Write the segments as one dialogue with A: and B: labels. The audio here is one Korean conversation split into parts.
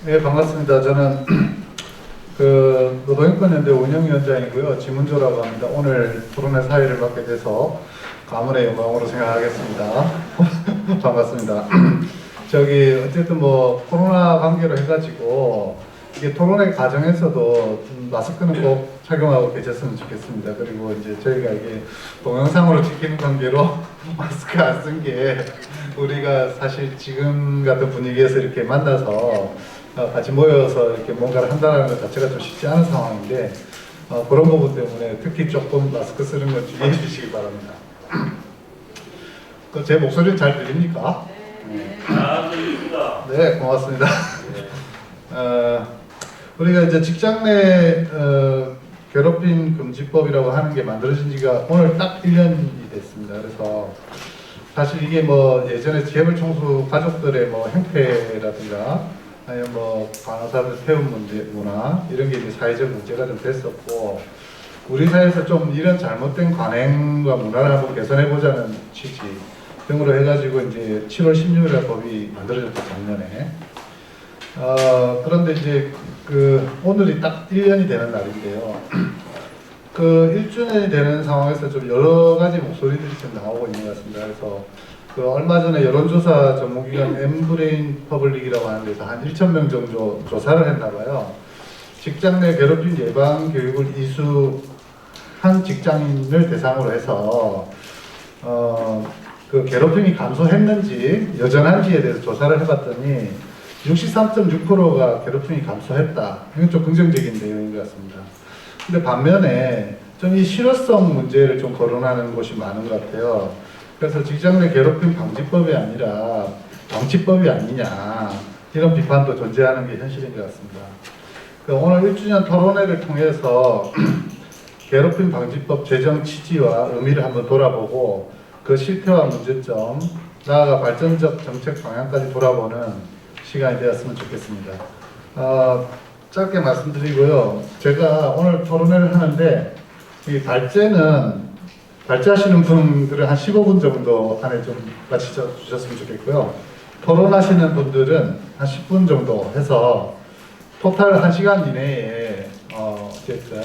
A: 네, 반갑습니다. 저는 노동인권연대 운영위원장이고요. 지문조라고 합니다. 오늘 토론회 사회를 맡게 돼서 가문의 영광으로 생각하겠습니다. 반갑습니다. 어쨌든 코로나 관계로 해가지고 이게 토론회 과정에서도 마스크는 꼭 착용하고 계셨으면 좋겠습니다. 그리고 이제 저희가 이게 동영상으로 찍히는 관계로 마스크 안 쓴 게 우리가 사실 지금 같은 분위기에서 이렇게 만나서 같이 모여서 이렇게 뭔가를 한다는 것 자체가 좀 쉽지 않은 상황인데 그런 부분 때문에 특히 조금 마스크 쓰는 건 주의해 주시기 바랍니다. 제 목소리는 잘 들립니까?
B: 네. 잘 들립니다.
A: 네, 고맙습니다. 우리가 이제 직장 내 괴롭힘 금지법이라고 하는 게 만들어진 지가 오늘 딱 1년이 됐습니다. 그래서 사실 이게 예전에 재벌 총수 가족들의 행패라든가 아니면 간호사들 태움 문화 이런 게 이제 사회적 문제가 좀 됐었고 우리 사회에서 좀 이런 잘못된 관행과 문화를 한번 개선해보자는 취지 등으로 해가지고 이제 7월 16일에 법이 만들어졌죠, 작년에. 그런데 이제 오늘이 딱 1년이 되는 날인데요. 1주년이 되는 상황에서 좀 여러 가지 목소리들이 지금 나오고 있는 것 같습니다. 그래서 얼마 전에 여론조사 전문기관 엠브레인 퍼블릭이라고 하는 데서 한 1,000명 정도 조사를 했나봐요. 직장 내 괴롭힘 예방 교육을 이수한 직장인을 대상으로 해서 괴롭힘이 감소했는지 여전한지에 대해서 조사를 해봤더니 63.6%가 괴롭힘이 감소했다. 이건 좀 긍정적인 내용인 것 같습니다. 근데 반면에 좀 이 실효성 문제를 좀 거론하는 곳이 많은 것 같아요. 그래서 직장 내 괴롭힘 방지법이 아니라 방치법이 아니냐 이런 비판도 존재하는 게 현실인 것 같습니다. 오늘 1주년 토론회를 통해서 괴롭힘 방지법 제정 취지와 의미를 한번 돌아보고 그 실태와 문제점, 나아가 발전적 정책 방향까지 돌아보는 시간이 되었으면 좋겠습니다. 짧게 말씀드리고요. 제가 오늘 토론회를 하는데 이 발제하시는 분들은 한 15분 정도 안에 좀 마치 주셨으면 좋겠고요. 토론하시는 분들은 한 10분 정도 해서 토탈 1시간 이내에 어쨌든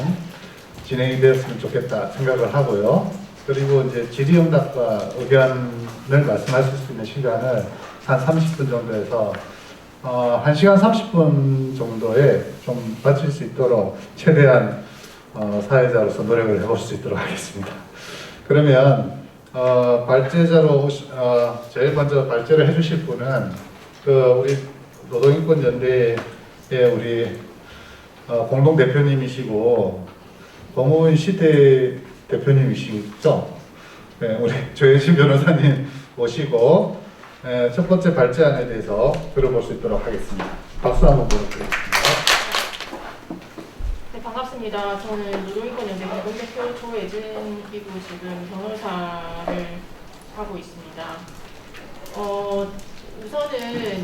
A: 진행이 되었으면 좋겠다 생각을 하고요. 그리고 이제 질의응답과 의견을 말씀하실 수 있는 시간을 한 30분 정도 해서 1시간 30분 정도에 좀 마칠 수 있도록 최대한 사회자로서 노력을 해볼 수 있도록 하겠습니다. 그러면 발제자로 제일 먼저 발제를 해주실 분은 우리 노동인권연대의 우리 공동 대표님이시고 법무부인 시대 대표님이시죠? 네, 우리 조현신 변호사님 모시고 첫 번째 발제안에 대해서 들어볼 수 있도록 하겠습니다. 박수 한번 부탁드리겠습니다.
C: 네, 반갑습니다. 저는 노동인권연대 공동대표 조혜진이고 지금 변호사를 하고 있습니다. 우선은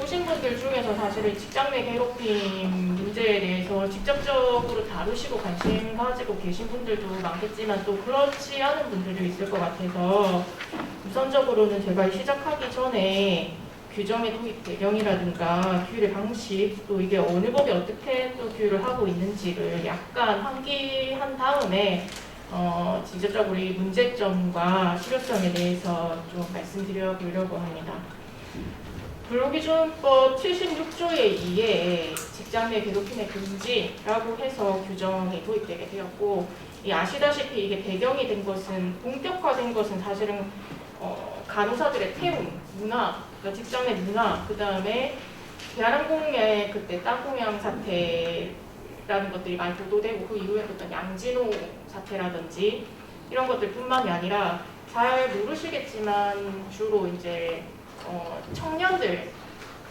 C: 오신 분들 중에서 사실은 직장 내 괴롭힘 문제에 대해서 직접적으로 다루시고 관심 가지고 계신 분들도 많겠지만 또 그렇지 않은 분들도 있을 것 같아서 우선적으로는 제가 시작하기 전에 규정의 도입 배경이라든가 규율의 방식 또 이게 어느 법이 어떻게 또 규율을 하고 있는지를 약간 환기한 다음에 직접적으로 이 문제점과 실효성에 대해서 좀 말씀드려 보려고 합니다. 근로기준법 76조에 의해 직장 내 괴롭힘의 금지라고 해서 규정이 도입되게 되었고 아시다시피 이게 배경이 된 것은 본격화된 것은 사실은 간호사들의 태움, 문화, 그러니까 직장 내 문화, 그 다음에 대한항공의 그때 땅콩양 사태라는 것들이 많이 보도되고 그 이후에 어떤 양진호 사태라든지 이런 것들뿐만이 아니라 잘 모르시겠지만 주로 이제 청년들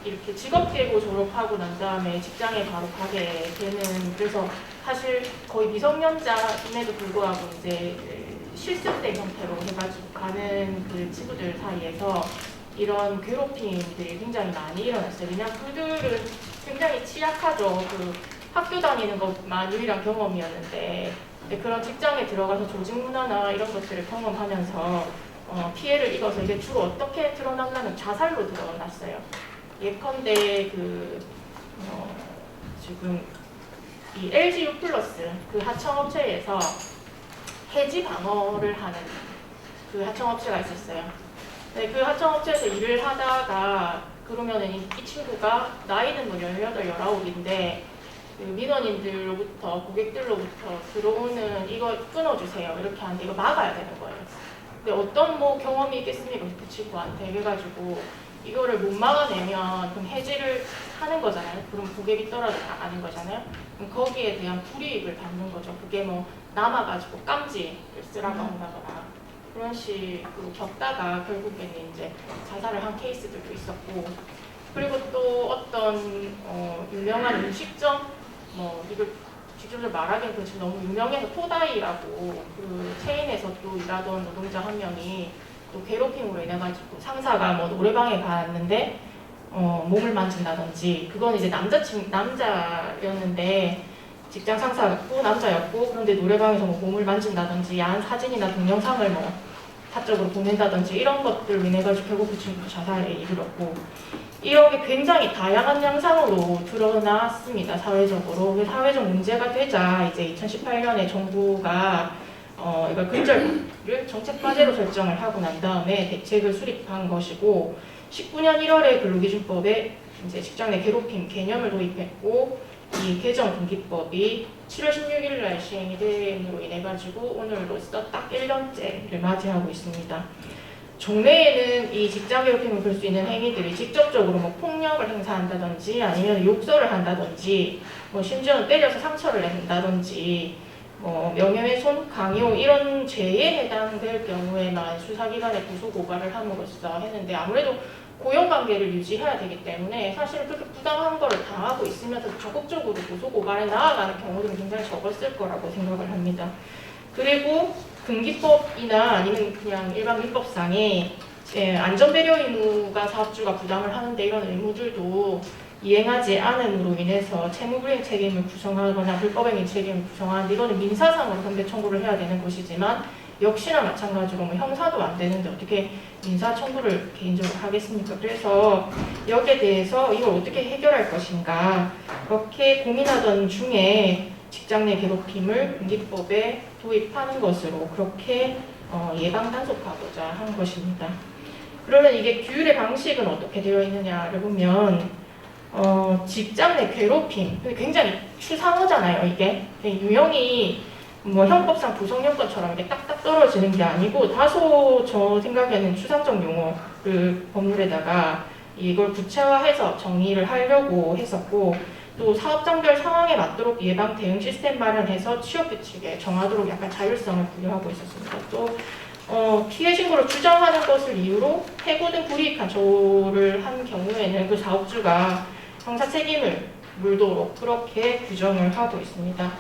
C: 이렇게 직업계고 졸업하고 난 다음에 직장에 바로 가게 되는 그래서 사실 거의 미성년자임에도 불구하고 이제 실습생 형태로 해가지고 가는 그 친구들 사이에서 이런 괴롭힘들이 굉장히 많이 일어났어요. 왜냐하면 그들은 굉장히 취약하죠. 학교 다니는 것만 유일한 경험이었는데 그런 직장에 들어가서 조직 문화나 이런 것들을 경험하면서 피해를 입어서 이게 주로 어떻게 드러났냐면 자살로 드러났어요. 예컨대 지금 이 LGU 플러스 그 하청업체에서 해지 방어를 하는 그 하청업체가 있었어요. 네, 그 하청업체에서 일을 하다가 그러면은 이 친구가 나이는 뭐 18, 19인데 그 민원인들로부터 고객들로부터 들어오는 이거 끊어주세요 이렇게 하는데 이거 막아야 되는 거예요. 근데 어떤 뭐 경험이 있겠습니까 그 친구한테 그래가지고 이거를 못 막아내면 그럼 해지를 하는 거잖아요. 그럼 고객이 떨어져 나가는 거잖아요. 그럼 거기에 대한 불이익을 받는 거죠. 그게 뭐 남아가지고 깜지를 쓰라고 한다거나 그런 식으로 겪다가 결국에는 이제 자살을 한 케이스들도 있었고 그리고 또 어떤 유명한 음식점 뭐 이걸 직접적으로 말하기는 그렇지만 너무 유명해서 토다이라고 그 체인에서 또 일하던 노동자 한 명이 또 괴롭힘으로 인해 가지고 상사가 뭐 노래방에 갔는데 몸을 만진다든지 그건 이제 남자였는데 직장 상사였고 남자였고 그런데 노래방에서 뭐 몸을 만진다든지 야한 사진이나 동영상을 뭐 사적으로 보낸다든지 이런 것들로 인해 가지고 결국 그 친구도 자살에 이르렀고 이런 게 굉장히 다양한 양상으로 드러났습니다. 사회적으로. 사회적 문제가 되자 이제 2018년에 정부가 이걸 근절을 정책 과제로 설정을 하고 난 다음에 대책을 수립한 것이고 19년 1월에 근로기준법에 이제 직장 내 괴롭힘 개념을 도입했고 이 개정 금기법이 7월 16일 날 시행이 됨으로 인해 가지고 오늘로써 딱 1년째를 맞이하고 있습니다. 종래에는 이 직장 괴롭힘을 볼 수 있는 행위들이 직접적으로 뭐 폭력을 행사한다든지 아니면 욕설을 한다든지 뭐 심지어는 때려서 상처를 낸다든지 명예훼손, 강요 이런 죄에 해당될 경우에만 수사기관에 고소고발을 함으로써 했는데 아무래도 고용관계를 유지해야 되기 때문에 사실 그렇게 부당한 거를 당하고 있으면서 적극적으로 고소고발에 나아가는 경우들은 굉장히 적었을 거라고 생각을 합니다. 그리고 금기법이나 아니면 그냥 일반 민법상에 안전배려 의무가 사업주가 부담을 하는데 이런 의무들도 이행하지 않음으로 인해서 채무불이행 책임을 구성하거나 불법행위 책임을 구성하는데 이거는 민사상으로 현재 청구를 해야 되는 것이지만 역시나 마찬가지로 뭐 형사도 안 되는데 어떻게 민사 청구를 개인적으로 하겠습니까? 그래서 여기에 대해서 이걸 어떻게 해결할 것인가 그렇게 고민하던 중에 직장 내 괴롭힘을 금기법에 도입하는 것으로 그렇게 예방 단속하고자 한 것입니다. 그러면 이게 규율의 방식은 어떻게 되어 있느냐를 보면 직장 내 괴롭힘 굉장히 추상어잖아요. 이게 유형이 뭐 형법상 구성요건처럼 이렇게 딱딱 떨어지는 게 아니고 다소 저 생각에는 추상적 용어를 법률에다가 이걸 구체화해서 정의를 하려고 했었고 또 사업장별 상황에 맞도록 예방 대응 시스템 마련해서 취업 규칙에 정하도록 약간 자율성을 부여하고 있었습니다. 또 피해 신고를 주장하는 것을 이유로 해고 등 불이익한 조를 한 경우에는 그 사업주가 형사 책임을 물도록 그렇게 규정을 하고 있습니다.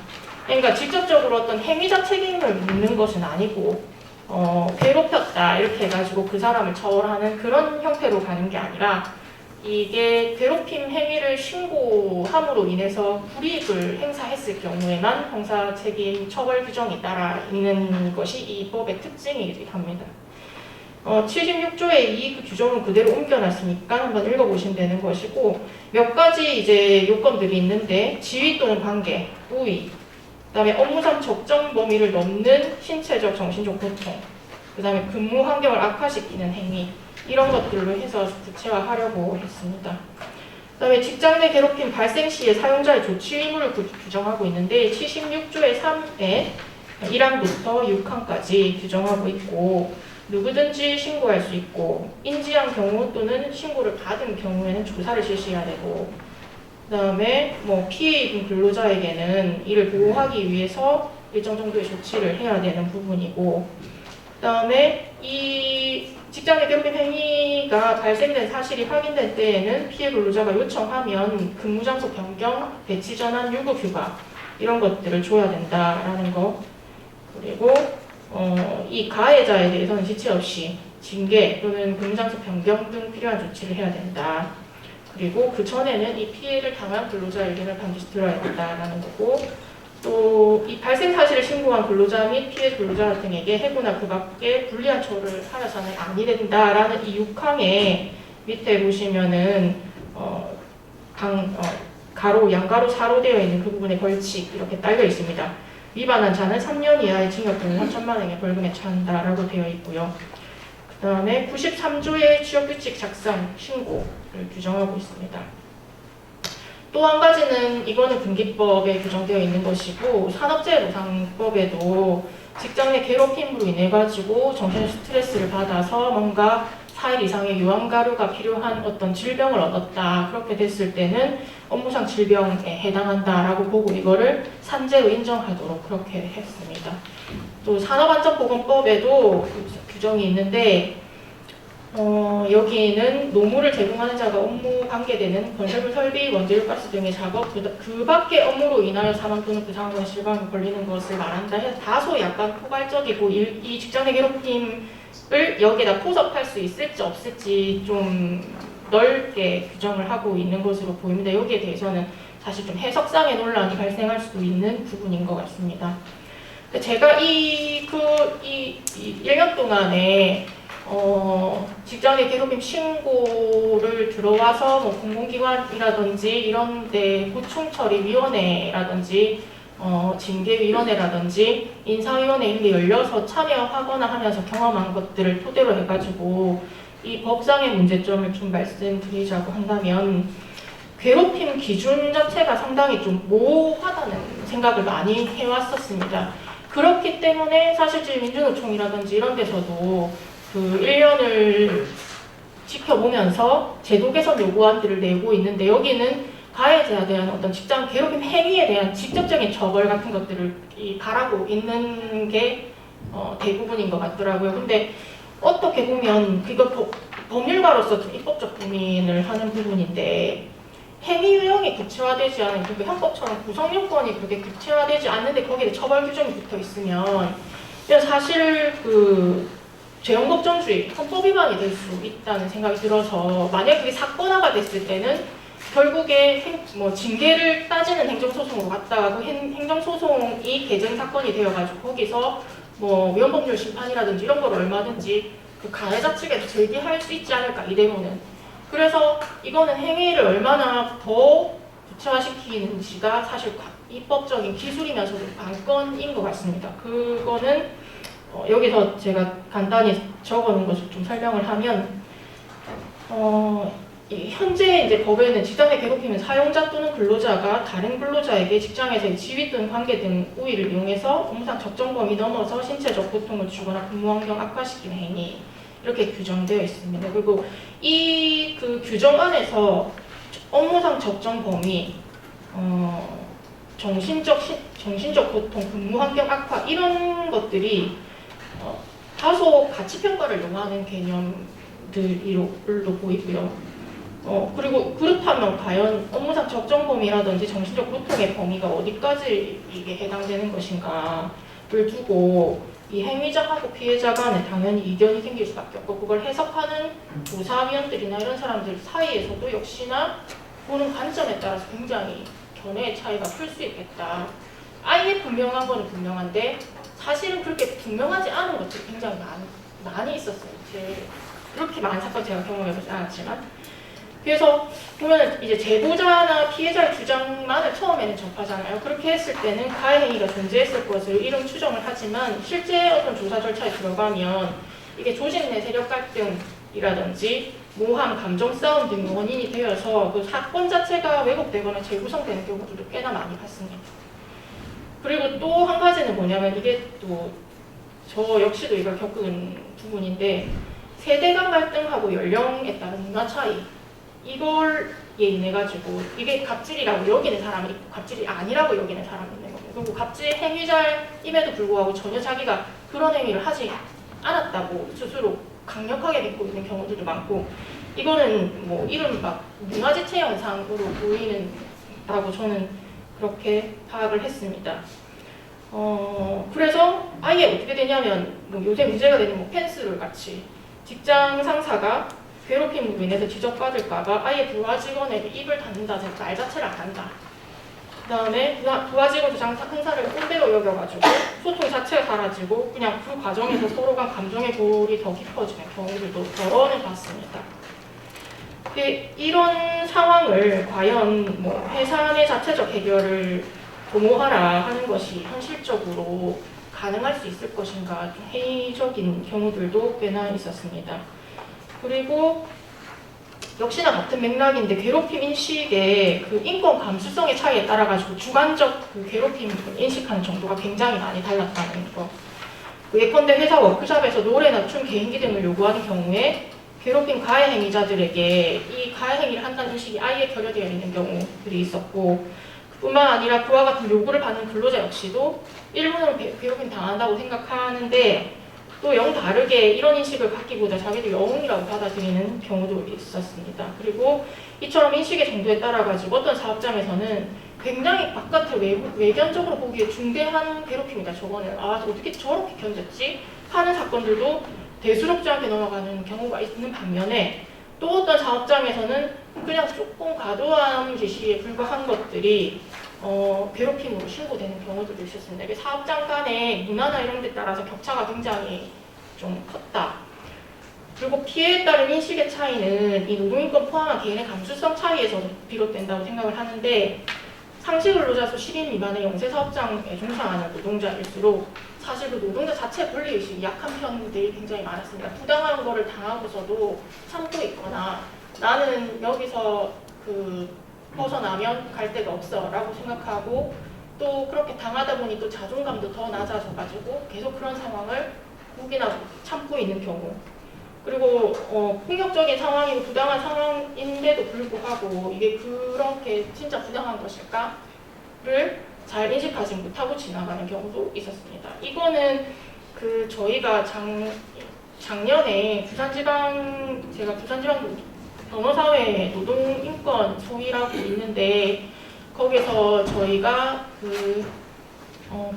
C: 그러니까 직접적으로 어떤 행위자 책임을 묻는 것은 아니고 괴롭혔다 이렇게 해가지고 그 사람을 처벌하는 그런 형태로 가는 게 아니라 이게 괴롭힘 행위를 신고함으로 인해서 불이익을 행사했을 경우에만 형사 책임 처벌 규정이 따라 있는 것이 이 법의 특징이기도 합니다. 76조의 이 규정은 그대로 옮겨놨으니까 한번 읽어보시면 되는 것이고 몇 가지 이제 요건들이 있는데 지위 또는 관계, 우위, 그다음에 업무상 적정 범위를 넘는 신체적, 정신적 고통, 그다음에 근무 환경을 악화시키는 행위 이런 것들로 해서 구체화하려고 했습니다. 그다음에 직장 내 괴롭힘 발생 시에 사용자의 조치 의무를 규정하고 있는데 76조의 3에 1항부터 6항까지 규정하고 있고 누구든지 신고할 수 있고 인지한 경우 또는 신고를 받은 경우에는 조사를 실시해야 되고 그다음에 뭐 피해 입은 근로자에게는 이를 보호하기 위해서 일정 정도의 조치를 해야 되는 부분이고 그다음에 이 직장 내 괴롭힘 행위가 발생된 사실이 확인된 때에는 피해 근로자가 요청하면 근무장소 변경, 배치 전환, 유급 휴가 이런 것들을 줘야 된다라는 거 그리고 이 가해자에 대해서는 지체 없이 징계 또는 근무장소 변경 등 필요한 조치를 해야 된다. 그리고 그 전에는 이 피해를 당한 근로자의 의견을 반드시 들어야 된다라는 거고 또 이 발생 사실을 신고한 근로자 및 피해 근로자 등에게 해고나 그 밖에 불리한 처우를 하여서는 아니 된다라는 이 6항에 밑에 보시면은 가로, 양가로, 사로 되어 있는 그 부분에 벌칙 이렇게 딸려 있습니다. 위반한 자는 3년 이하의 징역 또는 3천만 원의 벌금에 처한다라고 되어 있고요. 그 다음에 93조의 취업규칙 작성, 신고를 규정하고 있습니다. 또 한 가지는 이거는 군기법에 규정되어 있는 것이고 산업재해보상법에도 직장 내 괴롭힘으로 인해 가지고 정신 스트레스를 받아서 뭔가 4일 이상의 요양가료가 필요한 어떤 질병을 얻었다. 그렇게 됐을 때는 업무상 질병에 해당한다라고 보고 이거를 산재로 인정하도록 그렇게 했습니다. 또 산업안전보건법에도 규정이 있는데 여기는 노무를 제공하는 자가 업무 관계되는 건설물 설비, 원재료 가스 등의 작업 그 밖의 업무로 인하여 사망 또는 부상과 실감이 걸리는 것을 말한다 해서 다소 약간 포괄적이고 이 직장 내 괴롭힘을 여기에다 포섭할 수 있을지 없을지 좀 넓게 규정을 하고 있는 것으로 보입니다. 여기에 대해서는 사실 좀 해석상의 논란이 발생할 수도 있는 부분인 것 같습니다. 제가 이 1년 동안에 직장 내 괴롭힘 신고를 들어와서 뭐 공공기관이라든지 이런데 고충처리위원회라든지 징계위원회라든지 인사위원회 이런 게 열려서 참여하거나 하면서 경험한 것들을 토대로 해가지고 이 법상의 문제점을 좀 말씀드리자고 한다면 괴롭힘 기준 자체가 상당히 좀 모호하다는 생각을 많이 해왔었습니다. 그렇기 때문에 사실 지금 민주노총이라든지 이런 데서도 그 1년을 지켜보면서 제도 개선 요구안들을 내고 있는데 여기는 가해자에 대한 어떤 직장 괴롭힘 행위에 대한 직접적인 처벌 같은 것들을 바라고 있는 게 대부분인 것 같더라고요. 근데 어떻게 보면 그거 법률가로서 좀 입법적 고민을 하는 부분인데 행위 유형이 구체화되지 않은 그 형법처럼 구성 요건이 그게 구체화되지 않는데 거기에 처벌 규정이 붙어 있으면 사실 그 죄형법정주의, 헌법 위반이 될 수 있다는 생각이 들어서 만약 그게 사건화가 됐을 때는 결국에 징계를 따지는 행정소송으로 갔다가 그 행정소송이 개정 사건이 되어가지고 거기서 뭐 위헌법률 심판이라든지 이런 걸 얼마든지 그 가해자 측에서 제기할 수 있지 않을까 이대로는. 그래서 이거는 행위를 얼마나 더 구체화시키는지가 사실 입법적인 기술이면서도 관건인 것 같습니다. 그거는 여기서 제가 간단히 적어놓은 것을 좀 설명을 하면 현재 이제 법에는 직장 내 괴롭힘은 사용자 또는 근로자가 다른 근로자에게 직장에서의 지위 또는 관계 등 우위를 이용해서 업무상 적정 범위 넘어서 신체적 고통을 주거나 근무 환경 악화시키는 행위 이렇게 규정되어 있습니다. 그리고 이 그 규정 안에서 업무상 적정 범위, 정신적 고통, 근무 환경 악화 이런 것들이 다소 가치평가를 요구하는 개념들로 보이고요. 그리고 그렇다면 과연 업무상 적정 범위라든지 정신적 고통의 범위가 어디까지 이게 해당되는 것인가를 두고 이 행위자하고 피해자 간에 당연히 이견이 생길 수밖에 없고 그걸 해석하는 조사위원들이나 이런 사람들 사이에서도 역시나 보는 관점에 따라서 굉장히 견해의 차이가 클 수 있겠다. 아예 분명한 거는 분명한데 사실은 그렇게 분명하지 않은 것들이 굉장히 많이 있었어요. 그렇게 많은 사건 제가 경험해보지 않았지만 그래서 보면 이제 제보자나 피해자의 주장만을 처음에는 접하잖아요. 그렇게 했을 때는 가해 행위가 존재했을 것을 이런 추정을 하지만 실제 어떤 조사 절차에 들어가면 이게 조직 내 세력 갈등이라든지 모함, 감정 싸움 등이 원인이 되어서 그 사건 자체가 왜곡되거나 재구성되는 경우들도 꽤나 많이 봤습니다. 그리고 또 한 가지는 뭐냐면 이게 또 저 역시도 이걸 겪은 부분인데 세대 간 갈등하고 연령에 따른 문화 차이 이걸에 인해 가지고 이게 갑질이라고 여기는 사람이 있고 갑질이 아니라고 여기는 사람이 있는 거고 그리고 갑질 행위자임에도 불구하고 전혀 자기가 그런 행위를 하지 않았다고 스스로 강력하게 믿고 있는 경우들도 많고 이거는 뭐 이런 막 문화재체 현상으로 보이는다고 저는 그렇게 파악을 했습니다. 그래서 아예 어떻게 되냐면 뭐 요새 문제가 되는 뭐 펜스를 같이 직장 상사가 괴롭힘으로 인해서 지적받을까봐 아예 부하 직원에게 입을 닫는다든지 말 자체를 안 한다. 그 다음에 부하 직원도 상사를 꼰대로 여겨가지고 소통 자체가 사라지고 그냥 그 과정에서 서로 간 감정의 골이 더 깊어지는 경우들도 여러 번 봤습니다. 근데 이런 상황을 과연 뭐 회사 내 자체적 해결을 도모하라 하는 것이 현실적으로 가능할 수 있을 것인가 좀 회의적인 경우들도 꽤나 있었습니다. 그리고 역시나 같은 맥락인데 괴롭힘 인식의 그 인권 감수성의 차이에 따라 가지고 주관적 그 괴롭힘 인식하는 정도가 굉장히 많이 달랐다는 거. 예컨대 회사 워크숍에서 노래나 춤, 개인기 등을 요구하는 경우에 괴롭힘 가해 행위자들에게 이 가해 행위를 한다는 인식이 아예 결여되어 있는 경우들이 있었고, 뿐만 아니라 그와 같은 요구를 받는 근로자 역시도 일본으로 괴롭힘 당한다고 생각하는데 또 영 다르게 이런 인식을 갖기보다 자기도 영웅이라고 받아들이는 경우도 있었습니다. 그리고 이처럼 인식의 정도에 따라 가지고 어떤 사업장에서는 굉장히 바깥을 외견적으로 보기에 중대한 괴롭힘이다. 저거는 어떻게 저렇게 견뎠지? 하는 사건들도 대수롭지 않게 넘어가는 경우가 있는 반면에 또 어떤 사업장에서는 그냥 조금 과도한 지시에 불과한 것들이 괴롭힘으로 신고되는 경우들도 있었습니다. 이게 사업장 간의 문화나 이런 데 따라서 격차가 굉장히 좀 컸다. 그리고 피해에 따른 인식의 차이는 이 노동인권 포함한 개인의 감수성 차이에서 비롯된다고 생각을 하는데, 상시 근로자 수 10인 미만의 영세 사업장에 종사하는 노동자일수록 사실 그 노동자 자체 권리의식이 약한 편들이 굉장히 많았습니다. 부당한 거를 당하고서도 참고 있거나 나는 여기서 벗어나면 갈 데가 없어 라고 생각하고, 또 그렇게 당하다 보니 또 자존감도 더 낮아져가지고 계속 그런 상황을 혹이나 참고 있는 경우, 그리고 폭력적인 상황이고 부당한 상황인데도 불구하고 이게 그렇게 진짜 부당한 것일까를 잘 인식하지 못하고 지나가는 경우도 있었습니다. 이거는 저희가 작년에 제가 부산지방 변호사회 노동인권 소위라고 있는데, 거기서 저희가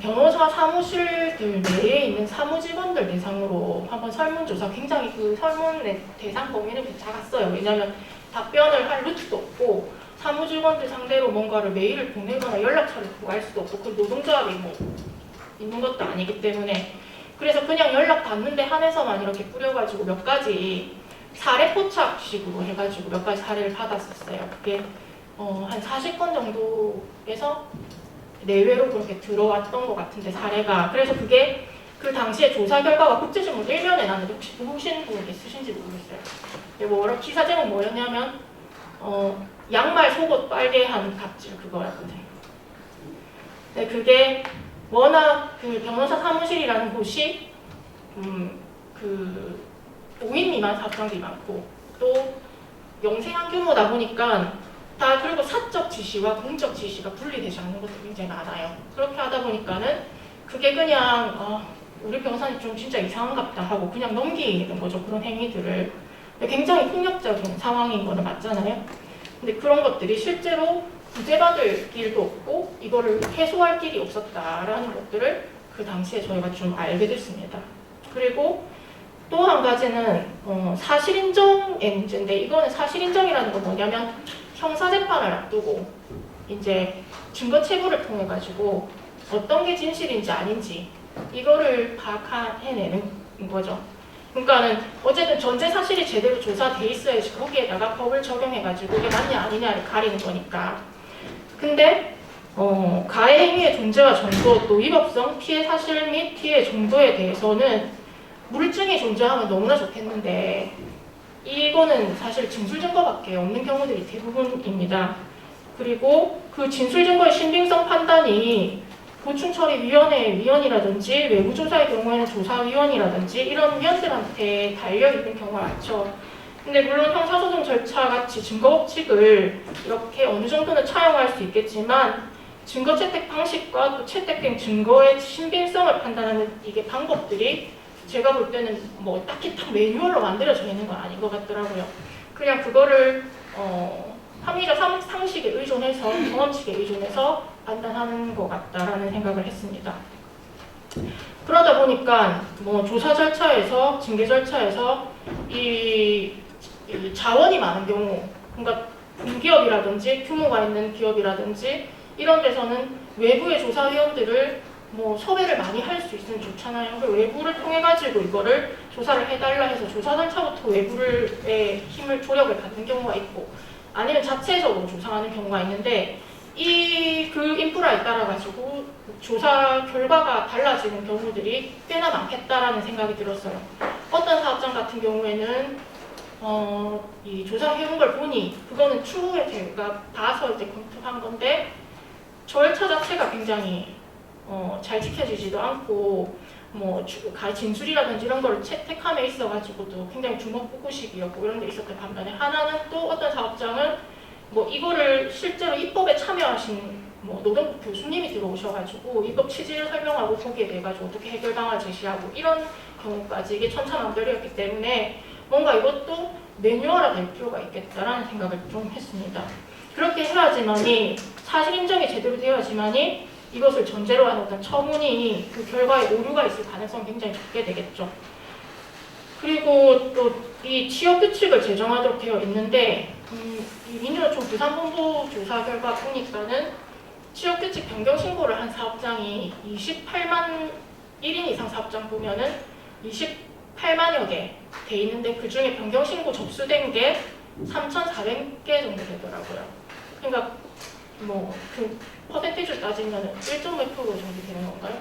C: 변호사 사무실들 내에 있는 사무직원들 대상으로 한번 설문조사, 굉장히 그 설문의 대상 범위는 작았어요. 왜냐하면 답변을 할 루트도 없고 사무직원들 상대로 뭔가를 메일을 보내거나 연락처를 구할 수도 없고 그 노동조합이 뭐 있는 것도 아니기 때문에, 그래서 그냥 연락 받는데 한해서만 이렇게 뿌려가지고 몇 가지 사례 포착식으로 해가지고 몇 가지 사례를 받았었어요. 그게 한 40건 정도에서 내외로 그렇게 들어왔던 것 같은데 사례가. 그래서 그게 그 당시에 조사 결과가 국제신문 1면에 났는데 혹시 보신 분 있으신지 모르겠어요. 근데 기사 제목 뭐였냐면 양말 속옷 빨개한 갑질 그거였거든요. 근데 그게 워낙 그 변호사 사무실이라는 곳이 5인 미만 사업장들이 많고 또 영세한 규모다 보니까 다 그리고 사적 지시와 공적 지시가 분리되지 않는 것도 굉장히 많아요. 그렇게 하다 보니까는 그게 그냥 우리 변호사님 좀 진짜 이상한갑다 하고 그냥 넘기는 거죠. 그런 행위들을. 굉장히 폭력적인 상황인 거는 맞잖아요. 근데 그런 것들이 실제로 구제받을 길도 없고 이거를 해소할 길이 없었다라는 것들을 그 당시에 저희가 좀 알게 됐습니다. 그리고 또 한 가지는 사실인정의 문제인데, 이거는 사실인정이라는 건 뭐냐면 형사재판을 앞두고 이제 증거 체부를 통해 가지고 어떤 게 진실인지 아닌지 이거를 파악해내는 거죠. 그러니까는 어쨌든 전제 사실이 제대로 조사돼 있어야지 거기에다가 법을 적용해 가지고 이게 맞냐 아니냐를 가리는 거니까. 근데 가해 행위의 존재와 정도, 또 위법성, 피해 사실 및 피해 정도에 대해서는 물증이 존재하면 너무나 좋겠는데 이거는 사실 진술 증거밖에 없는 경우들이 대부분입니다. 그리고 그 진술 증거의 신빙성 판단이 보충처리위원회 위원이라든지 외부조사의 경우에는 조사위원이라든지 이런 위원들한테 달려있는 경우가 많죠. 근데 물론 형사소송 절차 같이 증거법칙을 이렇게 어느 정도는 차용할 수 있겠지만 증거 채택 방식과 또 채택된 증거의 신빙성을 판단하는 이게 방법들이 제가 볼 때는 뭐 딱히 딱 매뉴얼로 만들어져 있는 건 아닌 것 같더라고요. 그냥 그거를 합리적 상식에 의존해서 경험칙에 의존해서 판단하는 것 같다라는 생각을 했습니다. 그러다 보니까 뭐 조사 절차에서 징계 절차에서 이 자원이 많은 경우, 그러니까 공기업이라든지 규모가 있는 기업이라든지 이런 데서는 외부의 조사위원들을 뭐 섭외를 많이 할 수 있으면 좋잖아요. 그 외부를 통해 가지고 이거를 조사를 해달라 해서 조사단차부터 외부의 힘을 조력을 받는 경우가 있고, 아니면 자체적으로 조사하는 경우가 있는데, 그 인프라에 따라 가지고 조사 결과가 달라지는 경우들이 꽤나 많겠다라는 생각이 들었어요. 어떤 사업장 같은 경우에는 이 조사해온 걸 보니 그거는 추후에 제가 봐서 이제 검토한 건데, 절차 자체가 굉장히 잘 지켜지지도 않고, 뭐 진술이라든지 이런 거를 채택함에 있어가지고도 굉장히 주먹구구식이었고 이런 게 있었던 반면에, 하나는 또 어떤 사업장은 뭐 이거를 실제로 입법에 참여하신 뭐 노동부 교수님이 들어오셔가지고 입법 취지를 설명하고 거기에 대해 가지고 어떻게 해결 방안을 제시하고 이런 경우까지 이게 천차만별이었기 때문에 뭔가 이것도 매뉴얼화 될 필요가 있겠다라는 생각을 좀 했습니다. 그렇게 해야지만이 사실 인정이 제대로 되어야지만이 이것을 전제로 한 어떤 처분이 그 결과에 오류가 있을 가능성이 굉장히 적게 되겠죠. 그리고 또 이 취업 규칙을 제정하도록 되어 있는데, 이 민주노총 부산본부 조사 결과 보니까는 취업 규칙 변경 신고를 한 사업장이 28만 1인 이상 사업장 보면은 28만여 개 돼 있는데, 그 중에 변경 신고 접수된 게 3,400개 정도 되더라고요. 그러니까 뭐 그 퍼센티지를 따지면 1.몇% 정도 되는 건가요?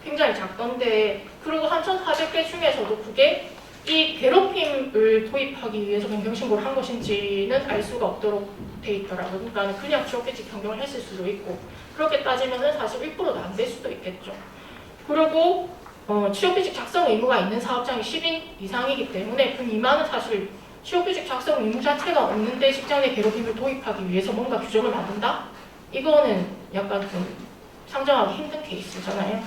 C: 굉장히 작던데, 그리고 3,400개 중에서도 그게 이 괴롭힘을 도입하기 위해서 변경신고를 한 것인지는 알 수가 없도록 돼 있더라고요. 그러니까 그냥 취업규칙 변경을 했을 수도 있고, 그렇게 따지면 사실 1%도 안 될 수도 있겠죠. 그리고 취업규칙 작성 의무가 있는 사업장이 10인 이상이기 때문에 그 미만은 사실 취업규칙 작성 의무 자체가 없는데 직장 내 괴롭힘을 도입하기 위해서 뭔가 규정을 만든다? 이거는 약간 좀 상정하기 힘든 케이스잖아요.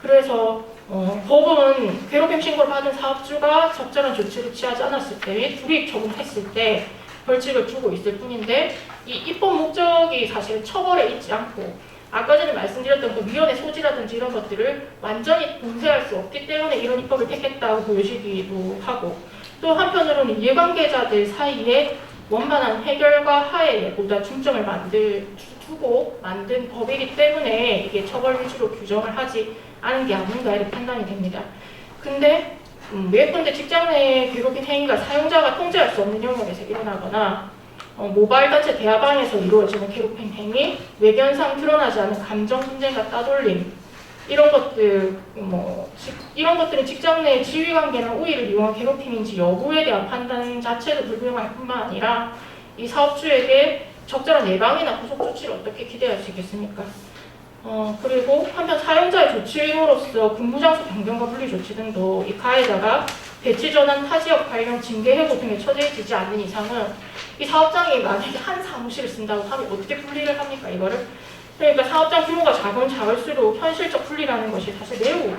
C: 그래서 법은 괴롭힘 신고를 받은 사업주가 적절한 조치를 취하지 않았을 때 및 불이익 처분했을 때 벌칙을 주고 있을 뿐인데, 이 입법 목적이 사실 처벌에 있지 않고, 아까 전에 말씀드렸던 그 위헌의 소지라든지 이런 것들을 완전히 봉쇄할 수 없기 때문에 이런 입법을 택했다고 보여지기도 하고, 또 한편으로는 이해관계자들 사이에 원만한 해결과 화해에 보다 중점을 두고 만든 법이기 때문에 이게 처벌 위주로 규정을 하지 않은 게 아닌가 이렇게 판단이 됩니다. 근데 예컨대 직장 내 괴롭힘 행위가 사용자가 통제할 수 없는 영역에서 일어나거나 모바일 단체 대화방에서 이루어지는 괴롭힘 행위, 외견상 드러나지 않은 감정 분쟁과 따돌림, 이런 것들 이런 것들은 직장 내 지위관계나 우위를 이용한 괴롭힘인지 여부에 대한 판단 자체도 불분명할 뿐만 아니라 이 사업주에게 적절한 예방이나 구속 조치를 어떻게 기대할 수 있겠습니까? 그리고 한편 사용자의 조치로서 근무장소 변경과 분리 조치 등도 이 가해자가 배치 전환 타지역 발령 징계 해고 등에 처해지지 않는 이상은 이 사업장이 만약에 한 사무실을 쓴다고 하면 어떻게 분리를 합니까, 이거를? 그러니까 사업장 규모가 작으면 작을수록 현실적 분리라는 것이 사실 매우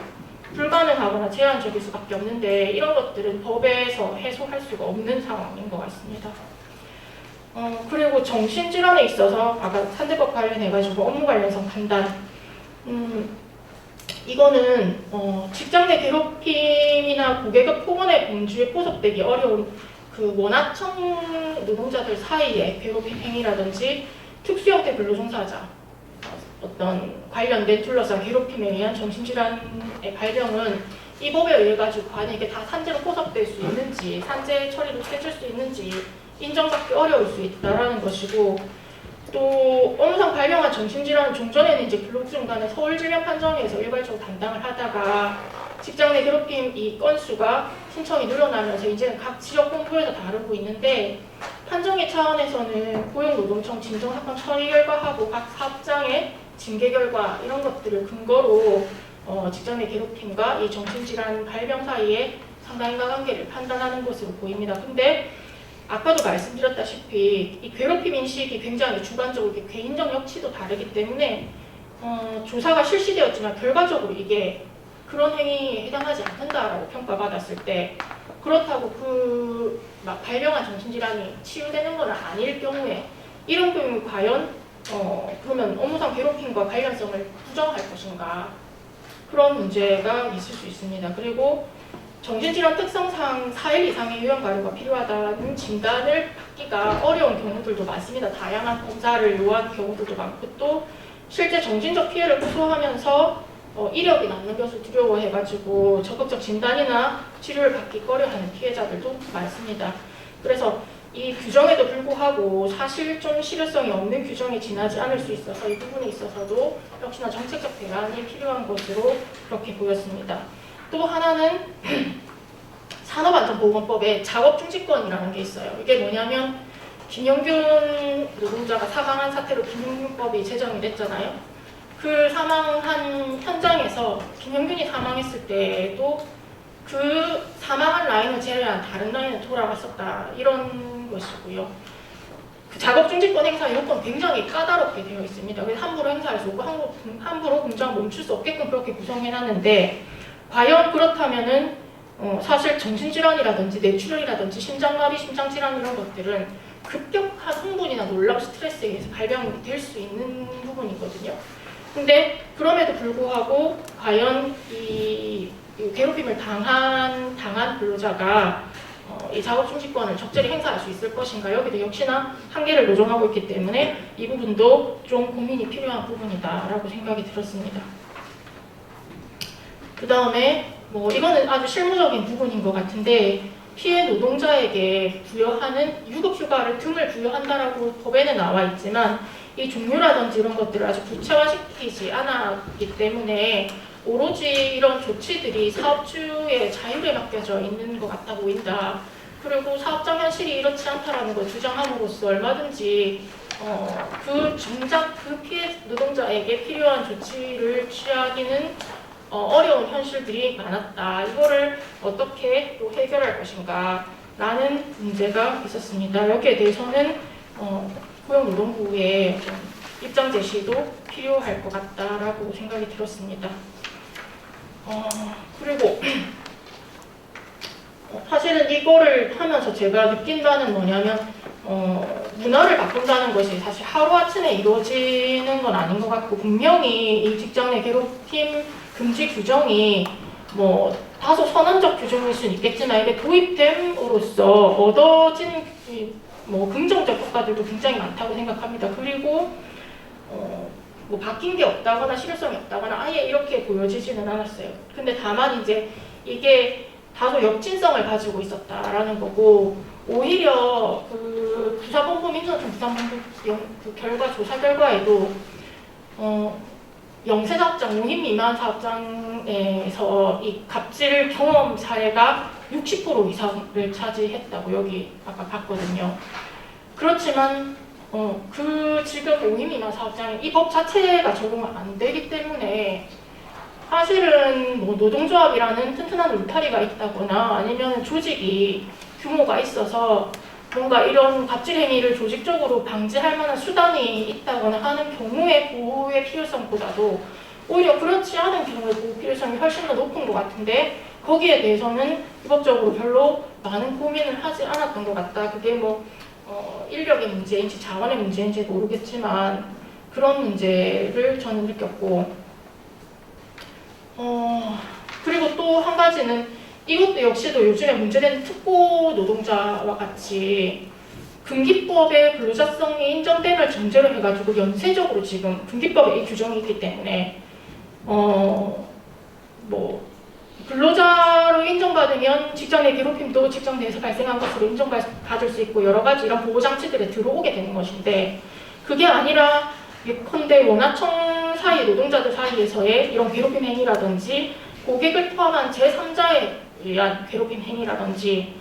C: 불가능하거나 제한적일 수밖에 없는데, 이런 것들은 법에서 해소할 수가 없는 상황인 것 같습니다. 그리고 정신질환에 있어서 아까 산재법 관련해가지고 업무 관련성 판단, 이거는 직장 내 괴롭힘이나 고계급 폭언의 범주에 포섭되기 어려운 그 원하청 노동자들 사이에 괴롭힘 행위라든지 특수형태 근로종사자 어떤 관련된 둘러싼 괴롭힘에 의한 정신질환의 발병은 이 법에 의해 가지고 과연 이게 다 산재로 포섭될 수 있는지, 산재 처리로 해줄 수 있는지 인정받기 어려울 수 있다라는 것이고, 또 업무상 발병한 정신질환은 종전에는 이제 근로중단의 서울질병 판정에서 일괄적으로 담당을 하다가 직장 내 괴롭힘 이 건수가 신청이 늘어나면서 이제는 각 지역본부에서 다루고 있는데, 판정의 차원에서는 고용노동청 진정사건 처리 결과하고 각 사업장의 징계 결과 이런 것들을 근거로 직장 내 괴롭힘과 이 정신질환 발병 사이에 상당히 인과관계를 판단하는 것으로 보입니다. 근데 아까도 말씀드렸다시피 이 괴롭힘 인식이 굉장히 주관적으로 개인적 역치도 다르기 때문에 조사가 실시되었지만 결과적으로 이게 그런 행위에 해당하지 않는다라고 평가받았을 때, 그렇다고 막 발병한 정신질환이 치유되는 건 아닐 경우에 이런 경우 과연 그러면 업무상 괴롭힘과 관련성을 부정할 것인가, 그런 문제가 있을 수 있습니다. 그리고 정신질환 특성상 4일 이상의 요양 가료가 필요하다는 진단을 받기가 어려운 경우들도 많습니다. 다양한 검사를 요한 경우들도 많고, 또 실제 정신적 피해를 호소하면서 이력이 남는 것을 두려워해가지고 적극적 진단이나 치료를 받기 꺼려하는 피해자들도 많습니다. 그래서 이 규정에도 불구하고 사실 좀 실효성이 없는 규정이 지나지 않을 수 있어서 이 부분에 있어서도 역시나 정책적 대안이 필요한 것으로 그렇게 보였습니다. 또 하나는 산업안전보건법에 작업중지권이라는 게 있어요. 이게 뭐냐면 김영균 노동자가 사망한 사태로 김영균법이 제정이 됐잖아요. 그 사망한 현장에서 김영균이 사망했을 때에도 그 사망한 라인을 제외한 다른 라인은 돌아갔었다 이런 것이고요. 그 작업중지권 행사 요건 굉장히 까다롭게 되어 있습니다. 그래서 함부로 행사할 수 없고 함부로 공장 멈출 수 없게끔 그렇게 구성해놨는데 과연 그렇다면은 사실 정신질환이라든지 뇌출혈이라든지 심장마비, 심장질환 이런 것들은 급격한 흥분이나 놀라운 스트레스에 의해서 발병이 될 수 있는 부분이거든요. 근데 그럼에도 불구하고 과연 이 괴롭힘을 당한 근로자가 이 작업중지권을 적절히 행사할 수 있을 것인가, 여기도 역시나 한계를 노정하고 있기 때문에 이 부분도 좀 고민이 필요한 부분이다라고 생각이 들었습니다. 그 다음에 이거는 아주 실무적인 부분인 것 같은데 피해 노동자에게 부여하는 유급휴가를 등을 부여한다라고 법에는 나와 있지만 이 종류라든지 이런 것들을 아주 구체화시키지 않았기 때문에 오로지 이런 조치들이 사업주의 자율에 맡겨져 있는 것 같아 보인다. 그리고 사업장 현실이 이렇지 않다라는 걸 주장함으로써 얼마든지 정작 그 피해 노동자에게 필요한 조치를 취하기는 어려운 현실들이 많았다. 이거를 어떻게 또 해결할 것인가 라는 문제가 있었습니다. 여기에 대해서는 고용노동부의 입장 제시도 필요할 것 같다라고 생각이 들었습니다. 그리고 사실은 이거를 하면서 제가 느낀 바는 뭐냐면 문화를 바꾼다는 것이 사실 하루아침에 이루어지는 건 아닌 것 같고 분명히 이 직장 내 괴롭힘 금지 규정이 다소 선언적 규정일 수는 있겠지만 이게 도입됨으로써 얻어진 긍정적 효과들도 굉장히 많다고 생각합니다. 그리고 바뀐 게 없다거나 실효성이 없다거나 아예 이렇게 보여지지는 않았어요. 근데 다만 이제 이게 다소 역진성을 가지고 있었다라는 거고 오히려 그 부사본부 민주노총 부사본부 그 조사 결과에도 영세사업장 5인 미만 사업장에서 이 갑질 경험 사례가 60% 이상을 차지했다고 여기 아까 봤거든요. 그렇지만 지금 5인 미만 사업장에 이 법 자체가 적용 안 되기 때문에 사실은 노동조합이라는 튼튼한 울타리가 있다거나 아니면 조직이 규모가 있어서 뭔가 이런 갑질 행위를 조직적으로 방지할 만한 수단이 있다거나 하는 경우의 보호의 필요성보다도 오히려 그렇지 않은 경우의 보호 필요성이 훨씬 더 높은 것 같은데 거기에 대해서는 위법적으로 별로 많은 고민을 하지 않았던 것 같다. 그게 인력의 문제인지 자원의 문제인지 모르겠지만 그런 문제를 저는 느꼈고 그리고 또 한 가지는 이것도 역시도 요즘에 문제되는 특보 노동자와 같이 근기법의 근로자성이 인정됨을 전제로 해가지고 연쇄적으로 지금 근기법에 이 규정이 있기 때문에 근로자로 인정받으면 직장 내 괴롭힘도 직장 내에서 발생한 것으로 인정받을 수 있고 여러 가지 이런 보호장치들에 들어오게 되는 것인데 그게 아니라 예컨대 원하청 사이 노동자들 사이에서의 이런 괴롭힘 행위라든지 고객을 포함한 제3자에 의한 괴롭힘 행위라든지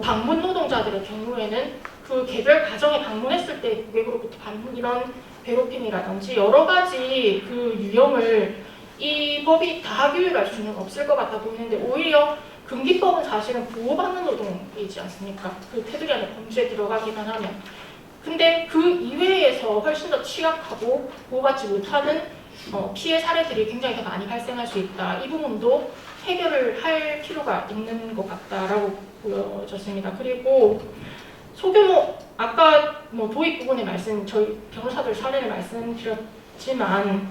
C: 방문 노동자들의 경우에는 그 개별 가정에 방문했을 때 고객으로부터 받는 이런 괴롭힘이라든지 여러 가지 그 유형을 이 법이 다 규율할 수는 없을 것 같아 보이는데 오히려 근기법은 사실은 보호받는 노동이지 않습니까? 그 테두리 안에 범죄에 들어가기만 하면. 근데 그 이외에서 훨씬 더 취약하고 보호받지 못하는 피해 사례들이 굉장히 더 많이 발생할 수 있다. 이 부분도 해결을 할 필요가 있는 것 같다라고 보여졌습니다. 그리고 소규모 아까 도입 부분에 저희 변호사들 사례를 말씀드렸지만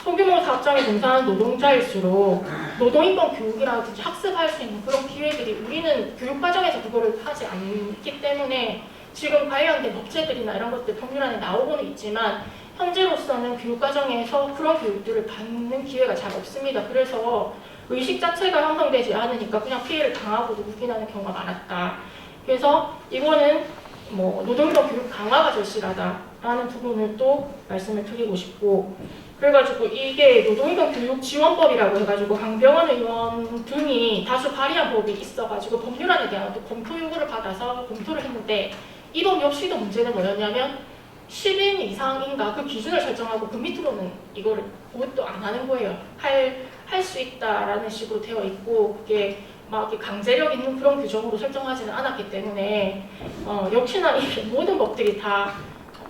C: 소규모 사업장에 종사하는 노동자일수록 노동인권 교육이라든지 학습할 수 있는 그런 기회들이 우리는 교육과정에서 그거를 하지 않기 때문에 지금 관련된 업체들이나 이런 것들 법률안에 나오고는 있지만 현재로서는 교육과정에서 그런 교육들을 받는 기회가 잘 없습니다. 그래서 의식 자체가 형성되지 않으니까 그냥 피해를 당하고 묵인하는 경우가 많았다. 그래서 이거는 뭐 노동력 교육 강화가 절실하다라는 부분을 또 말씀을 드리고 싶고, 그래가지고 이게 노동력 교육 지원법이라고 해가지고 강병원 의원 등이 다수 발의한 법이 있어가지고 법률안에 대한 또 검토 요구를 받아서 검토를 했는데, 이 법 역시도 문제는 뭐였냐면 10인 이상인가 그 기준을 설정하고 그 밑으로는 이거를 그것도 안 하는 거예요. 할 수 있다라는 식으로 되어 있고, 그게 막 이렇게 강제력 있는 그런 규정으로 설정하지는 않았기 때문에 역시나 이 모든 법들이 다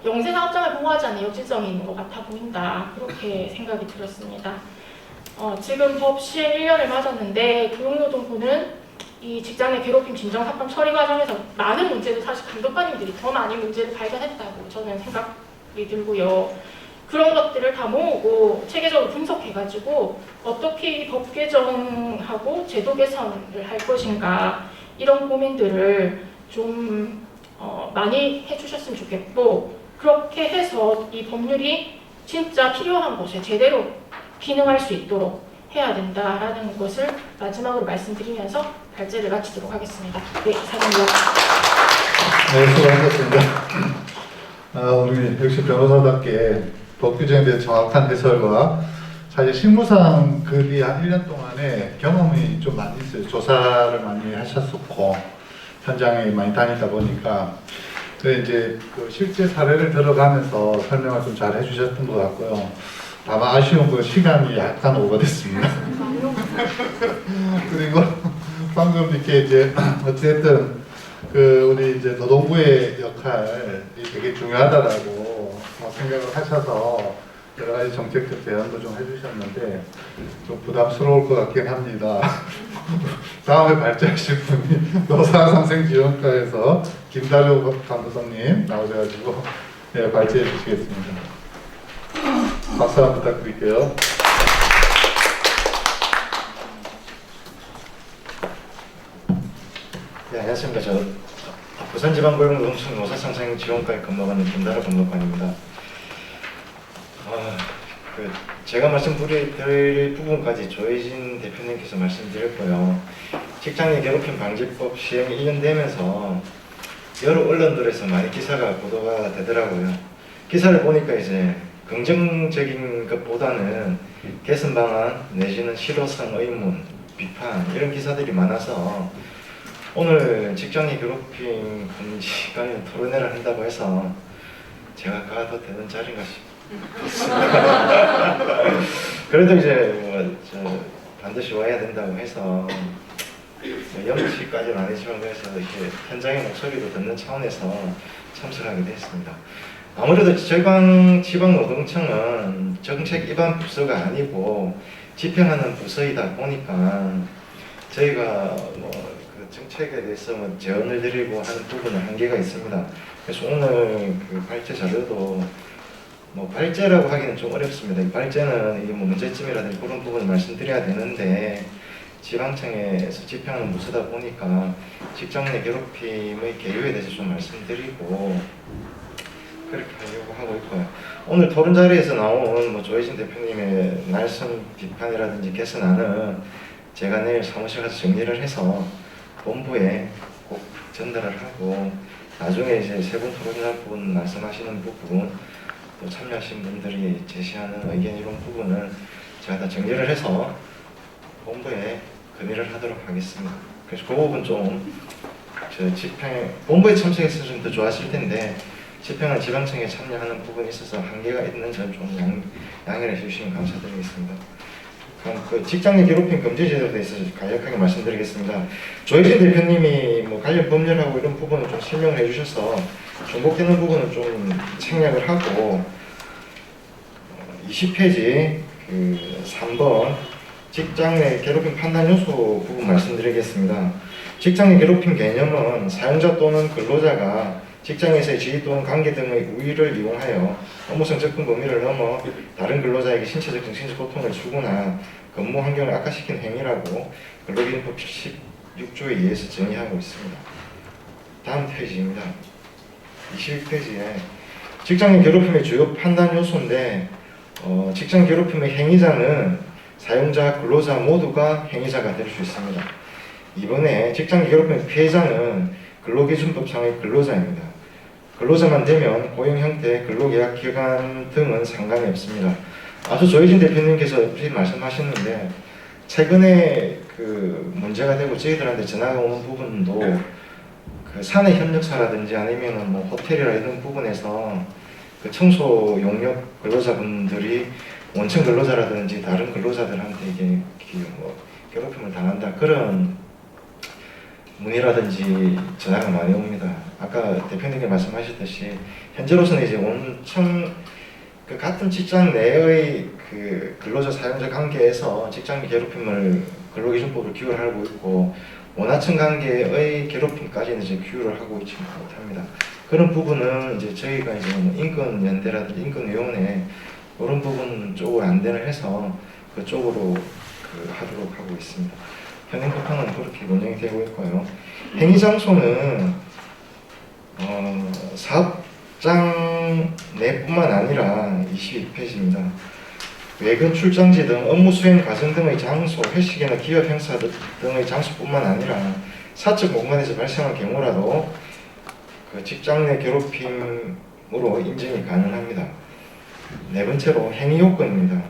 C: 영세사업장을 보호하지 않는 역질성이 있는 것 같아 보인다, 그렇게 생각이 들었습니다. 지금 법 시행 1년을 맞았는데 고용노동부는 이 직장 내 괴롭힘 진정 사건 처리 과정에서 많은 문제를, 사실 감독관님들이 더 많이 문제를 발견했다고 저는 생각이 들고요. 그런 것들을 다 모으고 체계적으로 분석해가지고 어떻게 이 법 개정하고 제도 개선을 할 것인가, 이런 고민들을 좀 많이 해주셨으면 좋겠고, 그렇게 해서 이 법률이 진짜 필요한 곳에 제대로 기능할 수 있도록 해야 된다라는 것을 마지막으로 말씀드리면서 발제를 마치도록 하겠습니다. 네, 이상입니다.
A: 네, 수고하셨습니다. 우리 역시 변호사답게 법 규정에 대해 정확한 해설과 사실 실무상 그뒤 한 1년 동안에 경험이 좀 많이 있어요. 조사를 많이 하셨었고 현장에 많이 다니다 보니까 이제 그 실제 사례를 들어가면서 설명을 좀 잘 해주셨던 것 같고요. 다만 아쉬운 그 시간이 약간 오버됐습니다. 그리고 방금 이렇게 이제 어쨌든 그 우리 이제 노동부의 역할이 되게 중요하다라고 생각을 하셔서 여러 가지 정책적 제안도 좀 해주셨는데 좀 부담스러울 것 같긴 합니다. 다음에 발제하실 분이 노사상생지원과에서 김다료 간부장님 나오셔가지고 네, 발제해 주시겠습니다. 박수 한번 부탁드릴게요.
D: 네, 안녕하십니까. 저 부산지방고용노동청 노사상생지원과에 근무하는 김다료 간부관입니다. 제가 말씀드릴 부분까지 조혜진 대표님께서 말씀드렸고요. 직장인 괴롭힘 방지법 시행 1년 되면서 여러 언론들에서 많이 기사가 보도가 되더라고요. 기사를 보니까 이제 긍정적인 것보다는 개선 방안 내지는 실효성 의문, 비판 이런 기사들이 많아서 오늘 직장인 괴롭힘 금지 관련 토론회를 한다고 해서 제가 가도 되는 자리인가 싶습니다. 그래도 이제 반드시 와야 된다고 해서 영시까지는 아니지만 그래서 이렇게 현장의 목소리도 듣는 차원에서 참석하게 됐습니다. 아무래도 지방노동청은 정책 입안 부서가 아니고 집행하는 부서이다 보니까 저희가 그 정책에 대해서 제언을 드리고 하는 부분은 한계가 있습니다. 그래서 오늘 그 발제 자료도 발제라고 하기는 좀 어렵습니다. 이 발제는 이게 문제점이라든지 그런 부분을 말씀드려야 되는데 지방청에서 집행하는 부서다 보니까 직장 내 괴롭힘의 개요에 대해서 좀 말씀드리고 그렇게 하려고 하고 있고요. 오늘 토론 자리에서 나온 조혜진 대표님의 날선 비판이라든지 개선안은 제가 내일 사무실 가서 정리를 해서 본부에 꼭 전달을 하고 나중에 이제 세 분 토론할 부분 말씀하시는 부분 또 참여하신 분들이 제시하는 의견 이런 부분을 제가 다 정리를 해서 본부에 건의를 하도록 하겠습니다. 그래서 그 부분 좀 집행 본부에 참석했으면 더 좋았을 텐데 집행은 지방청에 참여하는 부분이 있어서 한계가 있는 점 좀 양해를 해주시면 감사드리겠습니다. 그럼 그 직장 내 괴롭힘 금지 제도에 대해서 간략하게 말씀드리겠습니다. 조혜진 대표님이 관련 법률하고 이런 부분을 좀 설명을 해주셔서 중복되는 부분을 좀 생략을 하고 20페이지 그 3번 직장 내 괴롭힘 판단 요소 부분 말씀드리겠습니다. 직장 내 괴롭힘 개념은 사용자 또는 근로자가 직장에서의 지위 또는 관계 등의 우위를 이용하여 업무성 접근 범위를 넘어 다른 근로자에게 신체적, 정신적 고통을 주거나 근무 환경을 악화시키는 행위라고 근로기준법 76조에 의해서 정의하고 있습니다. 다음 페이지입니다. 22페이지에 직장 내 괴롭힘의 주요 판단 요소인데 직장 괴롭힘의 행위자는 사용자, 근로자 모두가 행위자가 될 수 있습니다. 이번에 직장 괴롭힘의 피해자는 근로기준법상의 근로자입니다. 근로자만 되면 고용 형태, 근로계약 기간 등은 상관이 없습니다. 아주 조혜진 대표님께서 말씀하셨는데 최근에 그 문제가 되고 저희들한테 전화가 오는 부분도 그 사내 협력사라든지 아니면은 뭐 호텔이라 이런 부분에서 그 청소 용역 근로자분들이 원청 근로자라든지 다른 근로자들한테 이게 뭐 괴롭힘을 당한다 그런 문의라든지 전화가 많이 옵니다. 아까 대표님께 말씀하셨듯이 현재로서는 이제 원청 그 같은 직장 내의 그 근로자 사용자 관계에서 직장 괴롭힘을 근로기준법으로 규율을 하고 있고 원하청 관계의 괴롭힘까지는 이제 규율을 하고 있지 못합니다. 그런 부분은 이제 저희가 이제 뭐 인권연대라든지 인권위원회 그런 부분 쪽으로 안내를 해서 그쪽으로 그 하도록 하고 있습니다. 현행 법상은 그렇게 운영이 되고 있고요. 행위 장소는 사업장 내뿐만 아니라 22페이지입니다. 외근 출장지 등 업무 수행 과정 등의 장소, 회식이나 기업 행사 등의 장소뿐만 아니라 사적 공간에서 발생한 경우라도 그 직장 내 괴롭힘으로 인정이 가능합니다. 네 번째로 행위 요건입니다.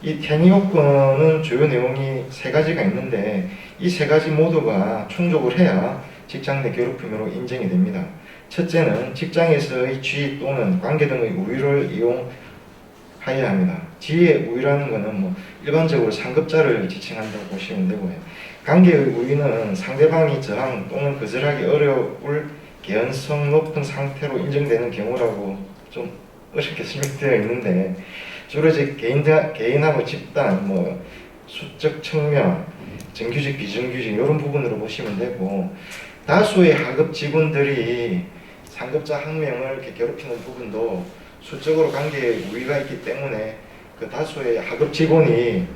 D: 이 행위 요건은 주요 내용이 세 가지가 있는데 이 세 가지 모두가 충족을 해야 직장 내 괴롭힘으로 인정이 됩니다. 첫째는 직장에서의 지위 또는 관계 등의 우위를 이용하여야 합니다. 지위의 우위라는 것은 뭐 일반적으로 상급자를 지칭한다고 보시면 되고요. 관계의 우위는 상대방이 저항 또는 거절하기 어려울 개연성 높은 상태로 인정되는 경우라고 좀 어렵게 설명되어 있는데 주로 이제 개인하고 집단, 뭐 수적 측면, 정규직, 비정규직 이런 부분으로 보시면 되고 다수의 하급 직원들이 상급자 한 명을 이렇게 괴롭히는 부분도 수적으로 관계에 우위가 있기 때문에 그 다수의 하급 직원이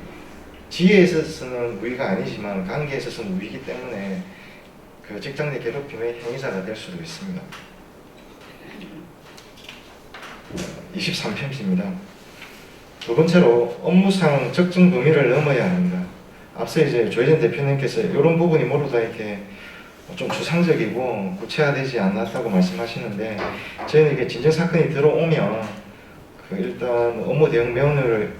D: 지위에 있어서는 우위가 아니지만 관계에 있어서는 우위이기 때문에 그 직장 내 괴롭힘의 행위자가 될 수도 있습니다. 23페이지입니다. 두 번째로 업무상 적정 범위를 넘어야 합니다. 앞서 이제 조혜진 대표님께서 이런 부분이 모두 다 이렇게 좀 추상적이고 구체화되지 않았다고 말씀하시는데 저희는 이게 진정 사건이 들어오면 그 일단 업무 대응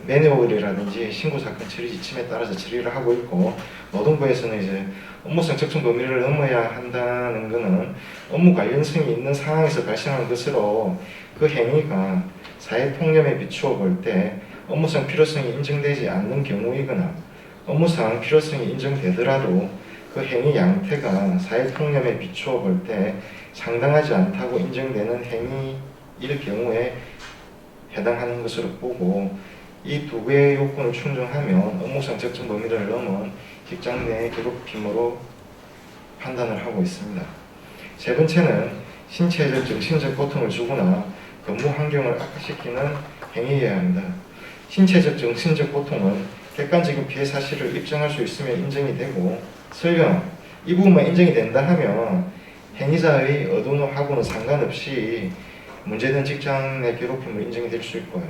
D: 매뉴얼이라든지 신고 사건 처리 지침에 따라서 처리를 하고 있고 노동부에서는 이제 업무상 적정 범위를 넘어야 한다는 것은 업무 관련성이 있는 상황에서 발생한 것으로 그 행위가 사회폭력에 비추어 볼 때 업무상 필요성이 인정되지 않는 경우이거나 업무상 필요성이 인정되더라도 그 행위 양태가 사회폭력에 비추어 볼 때 상당하지 않다고 인정되는 행위일 경우에 해당하는 것으로 보고 이 두 개의 요건을 충족하면 업무상 적정 범위를 넘은 직장 내 괴롭힘으로 판단을 하고 있습니다. 세 번째는 신체적, 정신적 고통을 주거나 근무 환경을 악화시키는 행위여야 합니다. 신체적, 정신적 고통은 객관적인 피해 사실을 입증할 수 있으면 인정이 되고 설령 이 부분만 인정이 된다 하면 행위자의 의도하고는 상관없이 문제된 직장 내 괴롭힘을 인정이 될 수 있고요.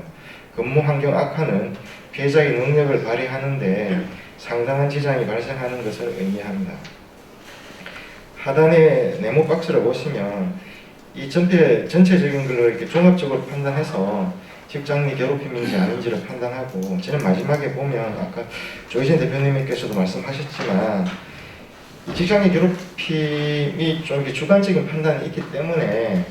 D: 근무 환경 악화는 피해자의 능력을 발휘하는데 상당한 지장이 발생하는 것을 의미합니다. 하단의 네모 박스를 보시면 이 전체적인 걸로 이렇게 종합적으로 판단해서 직장 내 괴롭힘인지 아닌지를 판단하고 저는 마지막에 보면 아까 조희진 대표님께서도 말씀하셨지만 직장 내 괴롭힘이 좀 이렇게 주관적인 판단이 있기 때문에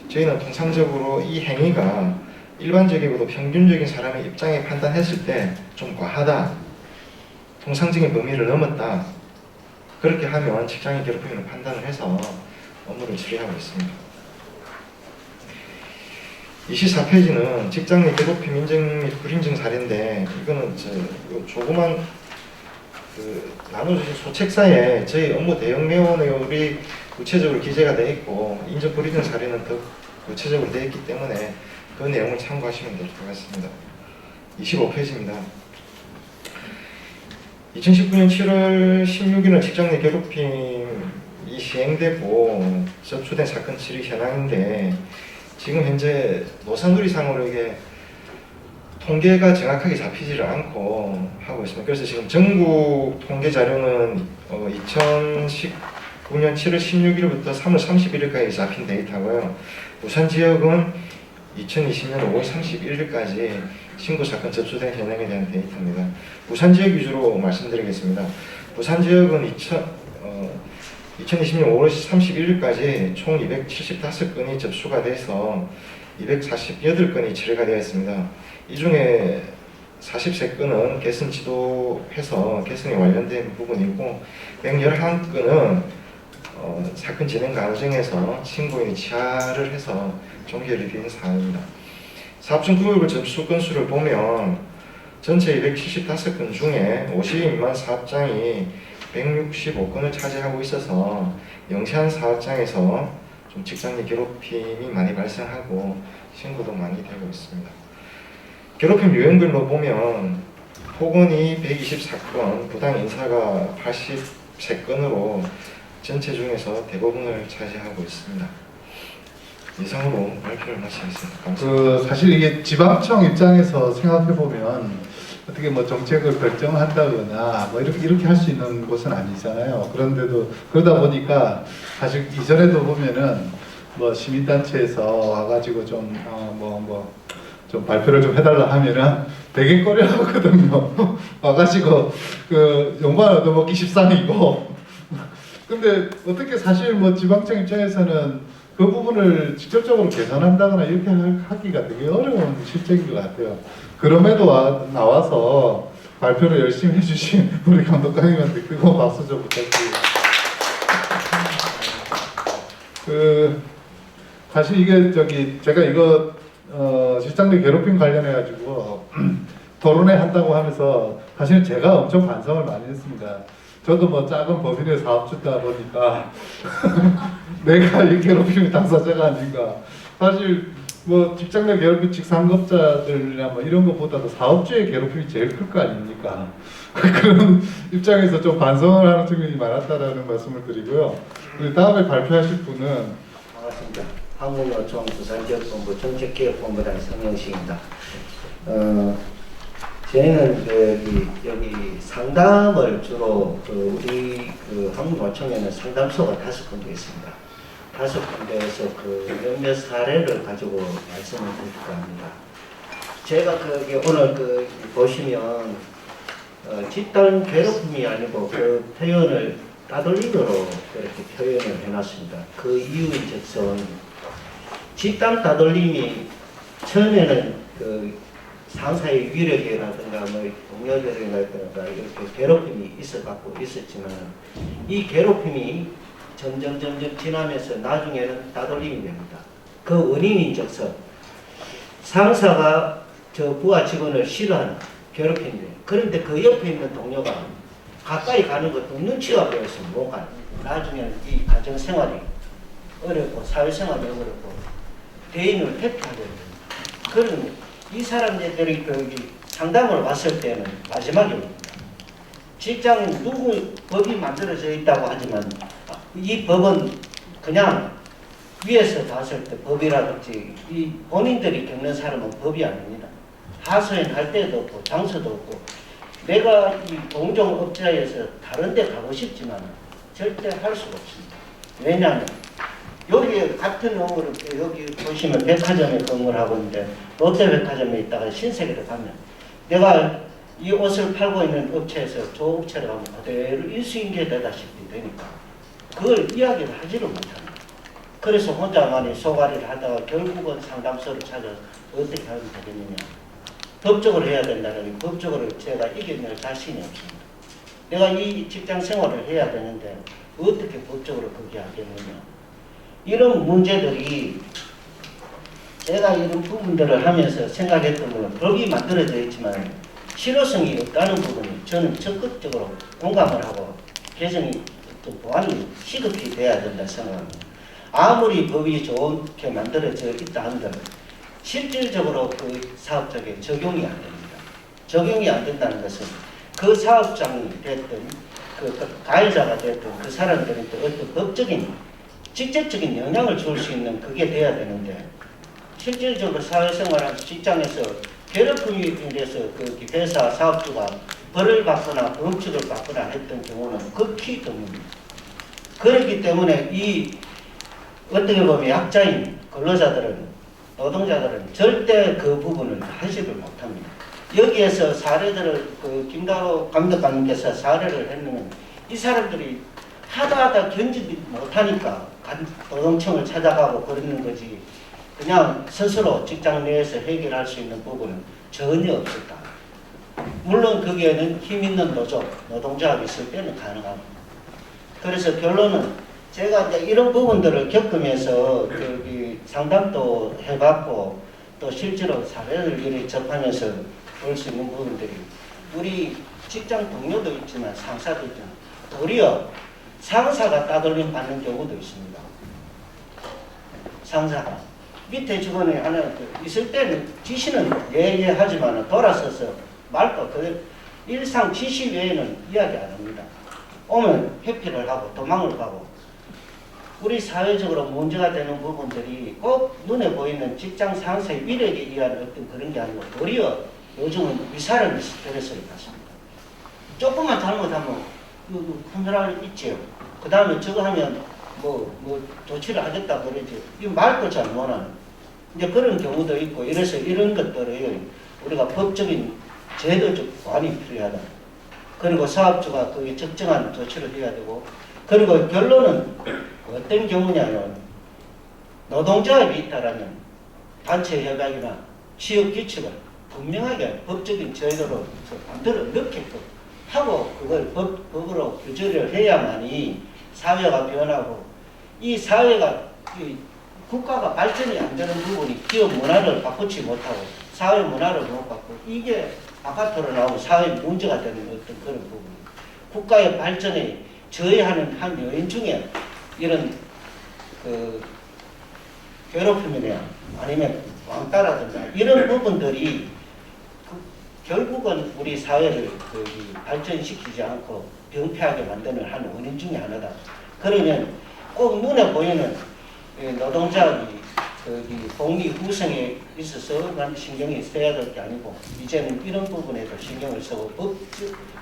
D: 저희는 통상적으로 이 행위가 일반적이고도 평균적인 사람의 입장에 판단했을 때 좀 과하다, 통상적인 범위를 넘었다 그렇게 하면 직장의 괴롭힘을 판단을 해서 업무를 처리하고 있습니다. 24페이지는 직장 내 괴롭힘 인정 및 불인정 사례인데 이거는 조그만 나눠주신 소책사에 저희 업무 대응 매뉴얼이 구체적으로 기재가 되어 있고 인정 불인정 사례는 더 구체적으로 되어 있기 때문에 그 내용을 참고하시면 될 것 같습니다. 25페이지입니다. 2019년 7월 16일은 직장 내 괴롭힘이 시행되고 접수된 사건 처리 현황인데 지금 현재 노사누리상으로 이게 통계가 정확하게 잡히지를 않고 하고 있습니다. 그래서 지금 전국 통계 자료는 2019년 7월 16일부터 3월 31일까지 잡힌 데이터고요. 부산 지역은 2020년 5월 31일까지 신고 사건 접수된 현황에 대한 데이터입니다. 부산 지역 위주로 말씀드리겠습니다. 부산 지역은 2020년 5월 31일까지 총 275건이 접수가 돼서 248건이 처리가 되어 있습니다. 이 중에 43건은 개선 지도해서 개선이 완료된 부분이고 111건은 사건 진행 과정에서 신고인이 치하를 해서 종결이 된 사안입니다. 사업청 구역을 접수 건수를 보면 전체 275건 중에 50인 미만 사업장이 165건을 차지하고 있어서 영세한 사업장에서 좀 직장 내 괴롭힘이 많이 발생하고 신고도 많이 되고 있습니다. 괴롭힘 유형별로 보면 폭언이 124건, 부당 인사가 83건으로 전체 중에서 대부분을 차지하고 있습니다. 이상으로 발표를 마치겠습니다. 감사합니다.
A: 사실 이게 지방청 입장에서 생각해 보면 어떻게 뭐 정책을 결정한다거나 뭐 이렇게 할 수 있는 곳은 아니잖아요. 그런데도 그러다 보니까 사실 이전에도 보면은 뭐 시민단체에서 와가지고 좀 좀 발표를 좀 해달라 하면은 되게 꺼려하거든요. 와가지고 그 용반 얻어먹기 십상이고. 근데 어떻게 사실 뭐 지방청 입장에서는 그 부분을 직접적으로 개선한다거나 이렇게 하기가 되게 어려운 실정인 것 같아요. 그럼에도 나와서 발표를 열심히 해주신 우리 감독관님한테 뜨거운 박수 좀 부탁드립니다. 사실 이게 제가 이거 실장 내 괴롭힘 관련해 가지고 토론회 한다고 하면서 사실은 제가 엄청 반성을 많이 했습니다. 저도 뭐 작은 법인의 사업주다 보니까 내가 이 괴롭힘의 당사자가 아닌가. 사실 뭐 직장 내 괴롭힘 직상급자들이나 뭐 이런 것보다도 사업주의 괴롭힘이 제일 클 거 아닙니까? 그런 입장에서 좀 반성을 하는 측면이 많았다라는 말씀을 드리고요. 그리고 다음에 발표하실 분은
E: 반갑습니다. 한국노총 부산지역본부 정책기획본부장 성영식입니다. 저희는 여기 상담을 주로 우리 한국노총에는 상담소가 5군데 있습니다. 5군데에서 몇몇 사례를 가지고 말씀을 드릴까 합니다. 제가 오늘 보시면 집단 괴롭힘이 아니고 그 표현을 따돌림으로 이렇게 표현을 해놨습니다. 그 이유인즉슨 집단 따돌림이 처음에는 상사의 위력이라든가 뭐 동료들이라든가 이렇게 괴롭힘이 있었지만 이 괴롭힘이 점점 지나면서 나중에는 따돌림이 됩니다. 그 원인인즉슨 상사가 저 부하 직원을 싫어하는 괴롭힘이에요. 그런데 그 옆에 있는 동료가 가까이 가는 것도 눈치가 보여서 못 가요. 나중에는 이 가정생활이 어렵고 사회생활이 어렵고 대인을 회피하게 됩니다. 그런 이 사람들이 상담을 왔을 때는 마지막입니다. 직장은 법이 만들어져 있다고 하지만 이 법은 그냥 위에서 봤을 때 법이라든지 이 본인들이 겪는 사람은 법이 아닙니다. 하소연할 때도 없고 장소도 없고 내가 이 공정업자에서 다른 데 가고 싶지만 절대 할 수가 없습니다. 왜냐하면 여기 같은 업무를 여기 보시면 백화점에 근무를 하고 있는데 롯데백화점에 있다가 신세계를 가면 내가 이 옷을 팔고 있는 업체에서 저 업체를 가면 그대로 인수인계되다시피 되니까 그걸 이야기를 하지를 못합니다. 그래서 혼자만이 소가리를 하다가 결국은 상담소를 찾아서 어떻게 하면 되겠느냐. 법적으로 해야 된다는 법적으로 제가 이겨낼 자신이 없습니다. 내가 이 직장 생활을 해야 되는데 어떻게 법적으로 그렇게 하겠느냐. 이런 문제들이 제가 이런 부분들을 하면서 생각했던 것은 법이 만들어져 있지만 실효성이 없다는 부분이 저는 적극적으로 공감을 하고 개정이 좀 보완이 시급히 돼야 된다 생각합니다. 아무리 법이 좋게 만들어져 있다 한들 실질적으로 그 사업장에 적용이 안 됩니다. 적용이 안 된다는 것은 그 사업장이 됐든 그 가해자가 됐든 그 사람들한테 어떤 법적인 직접적인 영향을 줄 수 있는 그게 돼야 되는데 실질적으로 사회생활한 직장에서 괴롭힘에 인해서 그 회사 사업주가 벌을 받거나 범칙을 받거나 했던 경우는 극히 드뭅니다. 그렇기 때문에 이 어떻게 보면 약자인 근로자들은 노동자들은 절대 그 부분을 하지를 못합니다. 여기에서 사례들을 그 김다호 감독관님께서 사례를 했는 이 사람들이 하다 견디지 못하니까 노동청을 찾아가고 그러는 거지 그냥 스스로 직장 내에서 해결할 수 있는 부분은 전혀 없었다. 물론 거기에는 힘 있는 노조, 노동조합이 있을 때는 가능합니다. 그래서 결론은 제가 이제 이런 부분들을 겪으면서 그 상담도 해봤고 또 실제로 사례를 이렇게 접하면서 볼 수 있는 부분들이 우리 직장 동료도 있지만 상사도 있지만 도리어 상사가 따돌림 받는 경우도 있습니다. 상사가 밑에 직원이 하나 있을 때는 지시는 예하지만 돌아서서 말도 그대로 일상 지시 외에는 이야기 안 합니다. 오면 회피를 하고 도망을 가고 우리 사회적으로 문제가 되는 부분들이 꼭 눈에 보이는 직장 상사의 위력에 의한 어떤 그런 게 아니고 도리어 요즘은 위사를 스트레스를 받습니다. 조금만 잘못하면 큰소리 있지요. 그 다음에 저거 하면 뭐 조치를 하겠다 그러지. 이 말도 잘 못하는 이제 그런 경우도 있고 이래서 이런 것들을 우리가 법적인 제도적 보완이 필요하다. 그리고 사업주가 그게 적정한 조치를 해야 되고 그리고 결론은 어떤 경우냐면 노동조합이 있다라는 단체 협약이나 취업 규칙을 분명하게 법적인 제도로 만들어 넣게끔 하고 그걸 법으로 규제를 해야만이 사회가 변하고 이 사회가 이 국가가 발전이 안 되는 부분이 기업 문화를 바꾸지 못하고 사회 문화를 못 바꾸고 이게 바깥으로 나오고 사회 문제가 되는 어떤 그런 부분 국가의 발전에 저해하는 한 요인 중에 이런 그 괴롭힘이나 아니면 왕따라든가 이런 부분들이 결국은 우리 사회를 발전시키지 않고 병폐하게 만드는 한 원인 중에 하나다. 그러면 꼭 눈에 보이는 노동자의 복리 후생에 있어서만 신경이 써야 될 게 아니고 이제는 이런 부분에도 신경을 쓰고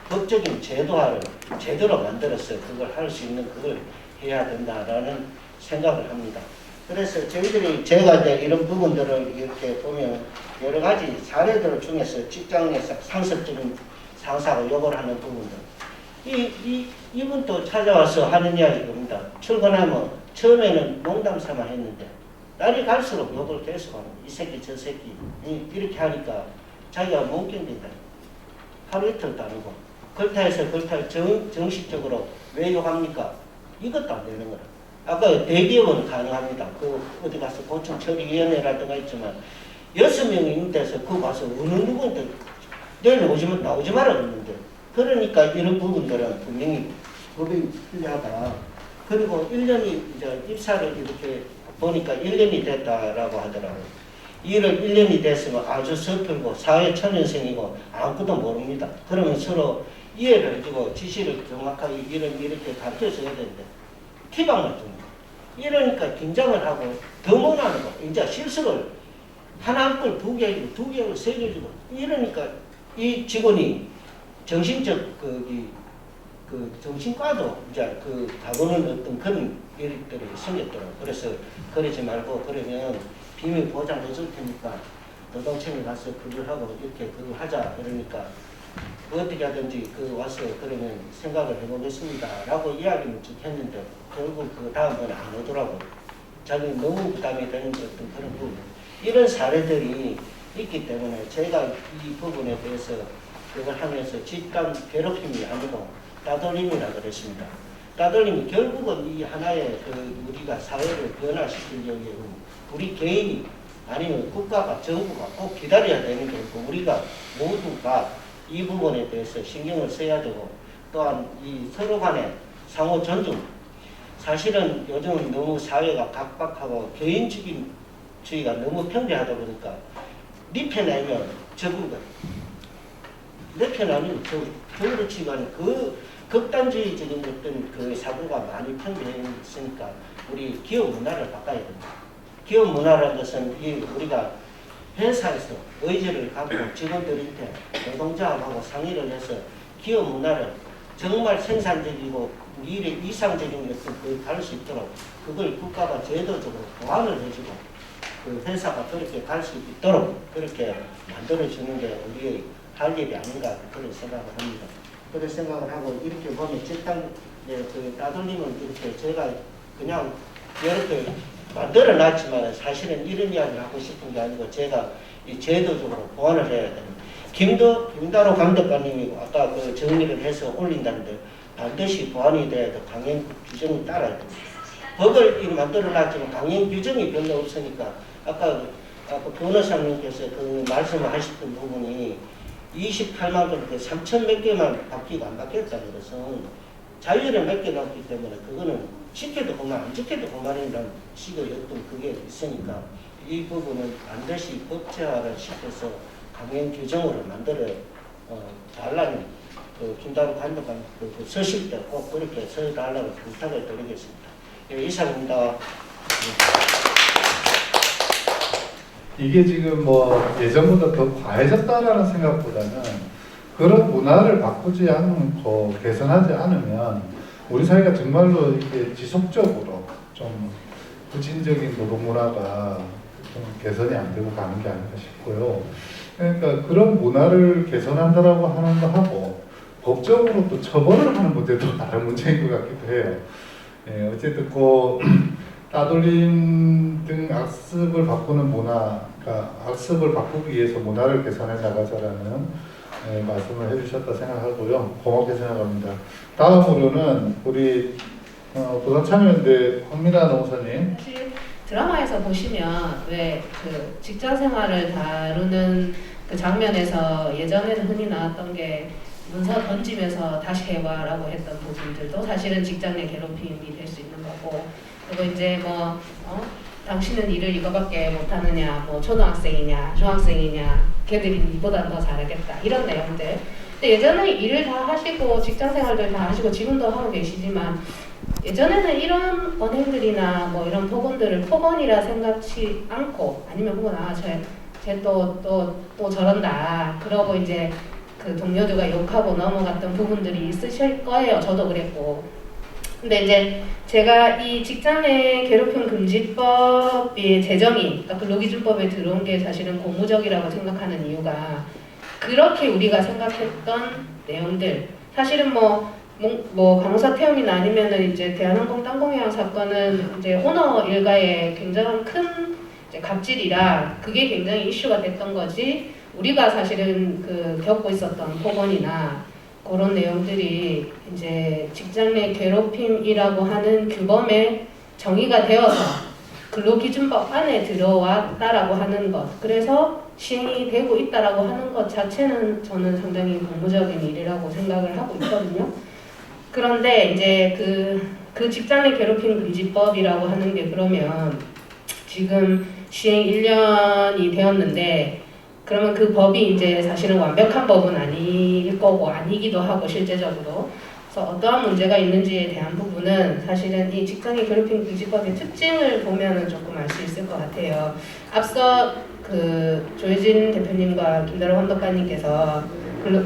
E: 법적인 제도화를 제대로 만들어서 그걸 할 수 있는 그걸 해야 된다라는 생각을 합니다. 그래서 저희들이 제가 이제 이런 부분들을 이렇게 보면 여러 가지 사례들 중에서 직장에서 상습적인 상사가 욕을 하는 부분들 이분도 찾아와서 하는 이야기 겁니다. 출근하면 처음에는 농담 삼아 했는데 날이 갈수록 욕을 계속하는 이 새끼 저 새끼 이렇게 하니까 자기가 못 견딘다. 하루 이틀도 아니고 그렇다 해서 정식적으로 왜 욕합니까? 이것도 안 되는 거라. 아까 대기업은 가능합니다. 그 어디 가서 고충 처리위원회라든가 있지만 6명이 있는 데서 그 가서 어느 누구한테 내일 오지면 나오지 마라 그러는데 그러니까 이런 부분들은 분명히 법이 필요하다. 그리고 1년이 이제 입사를 이렇게 보니까 1년이 됐다라고 하더라고요. 일을 1년이 됐으면 아주 서툴고 사회 초년생이고 아무것도 모릅니다. 그러면 서로 이해를 해주고 지시를 정확하게 이렇게 가르쳐줘야 되는데 티방을 줍니다. 이러니까 긴장을 하고 더 못하는 거. 이제 실수를 하나 걸 2개, 2개를 3개 주고 이러니까 이 직원이 정신적 정신과도 이제 가보는 어떤 그런 일들이 생겼더라고요. 그래서 그러지 말고 그러면 비밀 보장 해줄 테니까 노동청에 가서 그걸 하고 이렇게 그거 하자 그러니까 어떻게 하든지 와서 그러면 생각을 해보겠습니다 라고 이야기를 쭉 했는데 결국 그 다음번에 안 오더라고요. 자기 너무 부담이 되는 어떤 그런 부분 이런 사례들이 있기 때문에 제가 이 부분에 대해서 그걸 하면서 집단 괴롭힘이 아니고 따돌림이라 그랬습니다. 따돌림이 결국은 이 하나의 우리가 사회를 변화시키려고 우리 개인이 아니면 국가가 정부가 꼭 기다려야 되는 게 있고 우리가 모두가 이 부분에 대해서 신경을 써야 되고 또한 이 서로 간의 상호 존중 사실은 요즘은 너무 사회가 각박하고 개인주의가 너무 편대하다 보니까 네 편 아니면 적은 것 내 편 아니면 적으로 치고 하는 극단주의적인 어떤 그 사고가 많이 편되어 있으니까 우리 기업 문화를 바꿔야 됩니다. 기업 문화라는 것은 이 우리가 회사에서 의지를 갖고 직원들한테 노동자하고 상의를 해서 기업 문화를 정말 생산적이고 미래 이상적인 것을 갈 수 있도록 그걸 국가가 제도적으로 보완을 해주고 그 회사가 그렇게 갈 수 있도록 그렇게 만들어주는 게 우리의 할 일이 아닌가 그런 생각을 합니다. 그런 생각을 하고 이렇게 보면 적당 그 따돌림은 이렇게 제가 그냥 이렇게 만들어 놨지만 사실은 이런 이야기를 하고 싶은 게 아니고 제가 이 제도적으로 보완을 해야 됩니다. 김다로 감독관님이 아까 그 정리를 해서 올린다는데 반드시 보완이 돼야 돼. 강행 규정을 따라야 됩니다. 법을 만들어 놨지만 강행 규정이 별로 없으니까 아까 변호사님께서 그 말씀을 하셨던 부분이 28만 건, 3천 몇 개만 바뀌고 안 바뀌었다 그래서 자율에 몇 개 나왔기 때문에 그거는 지켜도 그만 안 지켜도 그만이라는 식의 어떤 그게 있으니까 이 부분은 반드시 법제화를 시켜서 강행 규정으로 만들어 달라는 그 김다루 감독관 그 서실 때 꼭 그렇게 서달라고 부탁을 드리겠습니다. 예, 이상입니다.
A: 이게 지금 뭐 예전보다 더 과해졌다라는 생각보다는 그런 문화를 바꾸지 않고 개선하지 않으면 우리 사회가 정말로 이렇게 지속적으로 좀 부진적인 노동 문화가 좀 개선이 안 되고 가는 게 아닌가 싶고요. 그러니까 그런 문화를 개선한다라고 하는 거 하고 법적으로 또 처벌을 하는 문제도 다른 문제인 것 같기도 해요. 예, 어쨌든 그 따돌림 등 악습을 바꾸는 문화가 악습을 바꾸기 위해서 문화를 개선해 나가자라는 말씀을 해주셨다 생각하고요. 고맙게 생각합니다. 다음으로는 우리 부산참여연대 황미나 농사님.
F: 사실 드라마에서 보시면 왜 그 직장 생활을 다루는 그 장면에서 예전에는 흔히 나왔던 게 문서 던지면서 다시 해봐라고 했던 부분들도 사실은 직장 내 괴롭힘이 될 수 있는 거고, 그리고 이제 뭐 당신은 일을 이거밖에 못하느냐, 뭐 초등학생이냐 중학생이냐 걔들이 니보다 더 잘하겠다 이런 내용들. 근데 예전에 일을 다 하시고 직장 생활들 다 하시고 지금도 하고 계시지만 예전에는 이런 언행들이나 뭐 이런 폭언들을 폭언이라 생각지 않고 아니면 혹은 쟤또 저런다 그러고 이제 그 동료들과 욕하고 넘어갔던 부분들이 있으실 거예요. 저도 그랬고. 근데 이제 제가 이 직장 내 괴롭힘 금지법의 제정이, 그러니까 근로기준법에 들어온 게 사실은 고무적이라고 생각하는 이유가 그렇게 우리가 생각했던 내용들, 사실은 뭐 간호사 태움이나 아니면은 이제 대한항공 땅공해양 사건은 이제 오너 일가의 굉장히 큰 이제 갑질이라 그게 굉장히 이슈가 됐던 거지. 우리가 사실은 그 겪고 있었던 폭언이나 그런 내용들이 이제 직장 내 괴롭힘이라고 하는 규범에 정의가 되어서 근로기준법 안에 들어왔다라고 하는 것, 그래서 시행이 되고 있다라고 하는 것 자체는 저는 상당히 고무적인 일이라고 생각을 하고 있거든요. 그런데 이제 그 직장 내 괴롭힘 금지법이라고 하는 게 그러면 지금 시행 1년이 되었는데 그러면 그 법이 이제 사실은 완벽한 법은 아닐 거고 아니기도 하고 실제적으로. 그래서 어떠한 문제가 있는지에 대한 부분은 사실은 이 직장의 괴롭힘 금지법의 특징을 보면은 조금 알 수 있을 것 같아요. 앞서 그 조혜진 대표님과 김다로 감독관님께서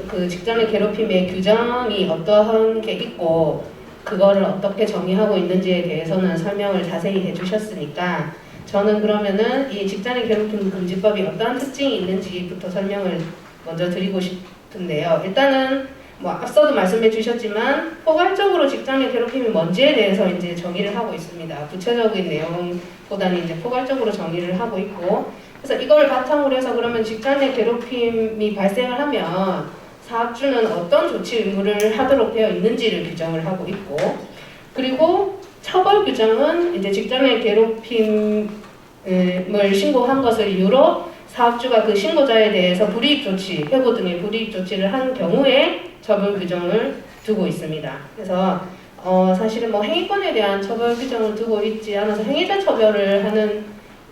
F: 그 직장의 괴롭힘의 규정이 어떠한 게 있고 그거를 어떻게 정의하고 있는지에 대해서는 설명을 자세히 해주셨으니까 저는 그러면은 이 직장의 괴롭힘 금지법이 어떠한 특징이 있는지부터 설명을 먼저 드리고 싶은데요. 일단은 뭐 앞서도 말씀해 주셨지만 포괄적으로 직장 내 괴롭힘이 뭔지에 대해서 이제 정의를 하고 있습니다. 구체적인 내용보다는 이제 포괄적으로 정의를 하고 있고, 그래서 이걸 바탕으로 해서 그러면 직장 내 괴롭힘이 발생을 하면 사업주는 어떤 조치 의무를 하도록 되어 있는지를 규정을 하고 있고, 그리고 처벌 규정은 이제 직장 내 괴롭힘을 신고한 것을 이유로 사업주가 그 신고자에 대해서 불이익 조치, 해고 등의 불이익 조치를 한 경우에 처벌 규정을 두고 있습니다. 그래서 사실은 뭐 행위권에 대한 처벌 규정을 두고 있지 않아서 행위자 처벌을 하는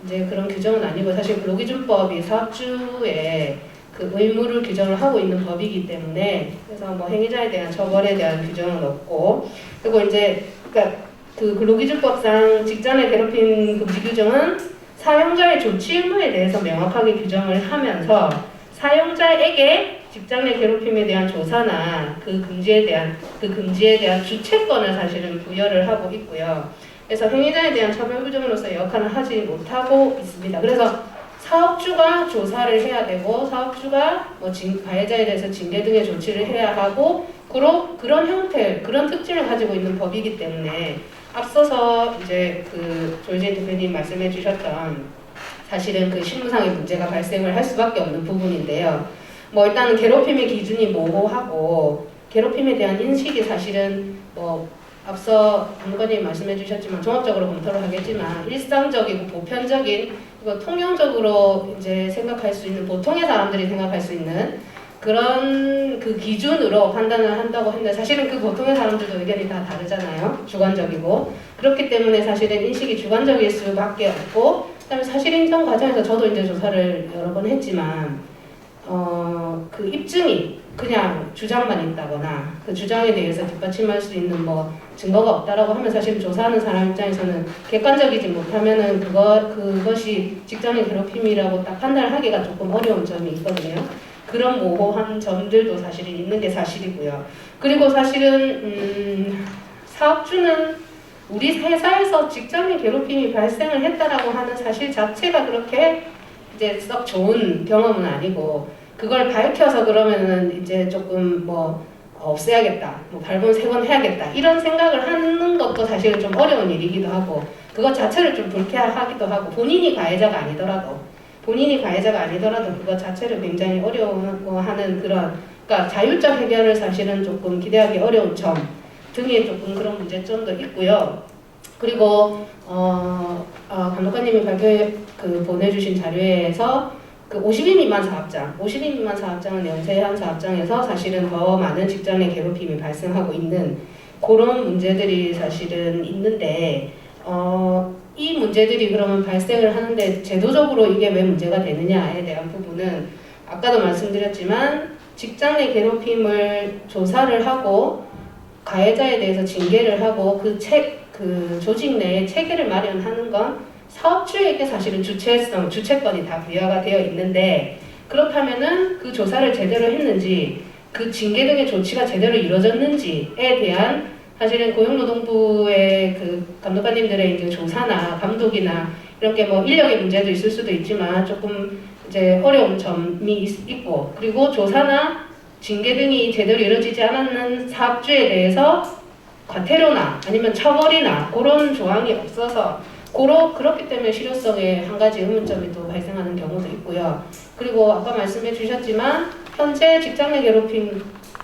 F: 이제 그런 규정은 아니고, 사실 근로기준법이 사업주의 그 의무를 규정을 하고 있는 법이기 때문에 그래서 뭐 행위자에 대한 처벌에 대한 규정은 없고 그리고 이제 그러니까 그 근로기준법상 직장 내 괴롭힘 금지 규정은 사용자의 조치 의무에 대해서 명확하게 규정을 하면서 사용자에게 직장 내 괴롭힘에 대한 조사나 그 금지에 대한 주체권을 사실은 부여를 하고 있고요. 그래서 행위자에 대한 처벌 규정으로서 역할을 하지 못하고 있습니다. 그래서 사업주가 조사를 해야 되고 사업주가 뭐 가해자에 대해서 징계 등의 조치를 해야 하고 그런 형태, 그런 특징을 가지고 있는 법이기 때문에 앞서서 이제 그 조희재 대표님 말씀해 주셨던 사실은 그 실무상의 문제가 발생을 할 수밖에 없는 부분인데요. 뭐 일단은 괴롭힘의 기준이 모호하고 괴롭힘에 대한 인식이 사실은 뭐 앞서 장관님 말씀해 주셨지만 종합적으로 검토를 하겠지만 일상적이고 보편적인 그리고 통용적으로 이제 생각할 수 있는 보통의 사람들이 생각할 수 있는 그런 그 기준으로 판단을 한다고 했는데 사실은 그 보통의 사람들도 의견이 다 다르잖아요. 주관적이고 그렇기 때문에 사실은 인식이 주관적일 수밖에 없고 그다음에 사실 인정 과정에서 저도 이제 조사를 여러 번 했지만 그 입증이 그냥 주장만 있다거나 그 주장에 대해서 뒷받침할 수 있는 뭐 증거가 없다라고 하면 사실 조사하는 사람 입장에서는 객관적이지 못하면은 그것이 직장의 괴롭힘이라고 딱 판단을 하기가 조금 어려운 점이 있거든요. 그런 모호한 점들도 사실은 있는 게 사실이고요. 그리고 사실은 사업주는 우리 회사에서 직장의 괴롭힘이 발생을 했다라고 하는 사실 자체가 그렇게 이제 썩 좋은 경험은 아니고 그걸 밝혀서 그러면은 이제 조금 뭐 없애야겠다, 뭐 발본 세건 해야겠다 이런 생각을 하는 것도 사실은 좀 어려운 일이기도 하고 그것 자체를 좀 불쾌하기도 하고 본인이 가해자가 아니더라도 그것 자체를 굉장히 어려워하는 그런 그러니까 자율적 해결을 사실은 조금 기대하기 어려운 점 등의 조금 그런 문제점도 있고요. 그리고 감독관님이 발표해 보내주신 자료에서 그 50인 미만 사업장은 영세한 사업장에서 사실은 더 많은 직장 내 괴롭힘이 발생하고 있는 그런 문제들이 사실은 있는데 이 문제들이 그러면 발생을 하는데 제도적으로 이게 왜 문제가 되느냐에 대한 부분은 아까도 말씀드렸지만 직장 내 괴롭힘을 조사를 하고 가해자에 대해서 징계를 하고 그 조직 내에 체계를 마련하는 건 사업주에게 사실은 주체권이 다 부여가 되어 있는데 그렇다면은 그 조사를 제대로 했는지 그 징계 등의 조치가 제대로 이루어졌는지에 대한 사실은 고용노동부의 그 감독관님들의 이제 조사나 감독이나 이런 게 뭐 인력의 문제도 있을 수도 있지만 조금 이제 어려운 점이 있고 그리고 조사나 징계 등이 제대로 이루어지지 않았는 사업주에 대해서 과태료나 아니면 처벌이나 그런 조항이 없어서 그렇기 때문에 실효성에 한 가지 의문점이 또 발생하는 경우도 있고요. 그리고 아까 말씀해 주셨지만 현재 직장 내 괴롭힘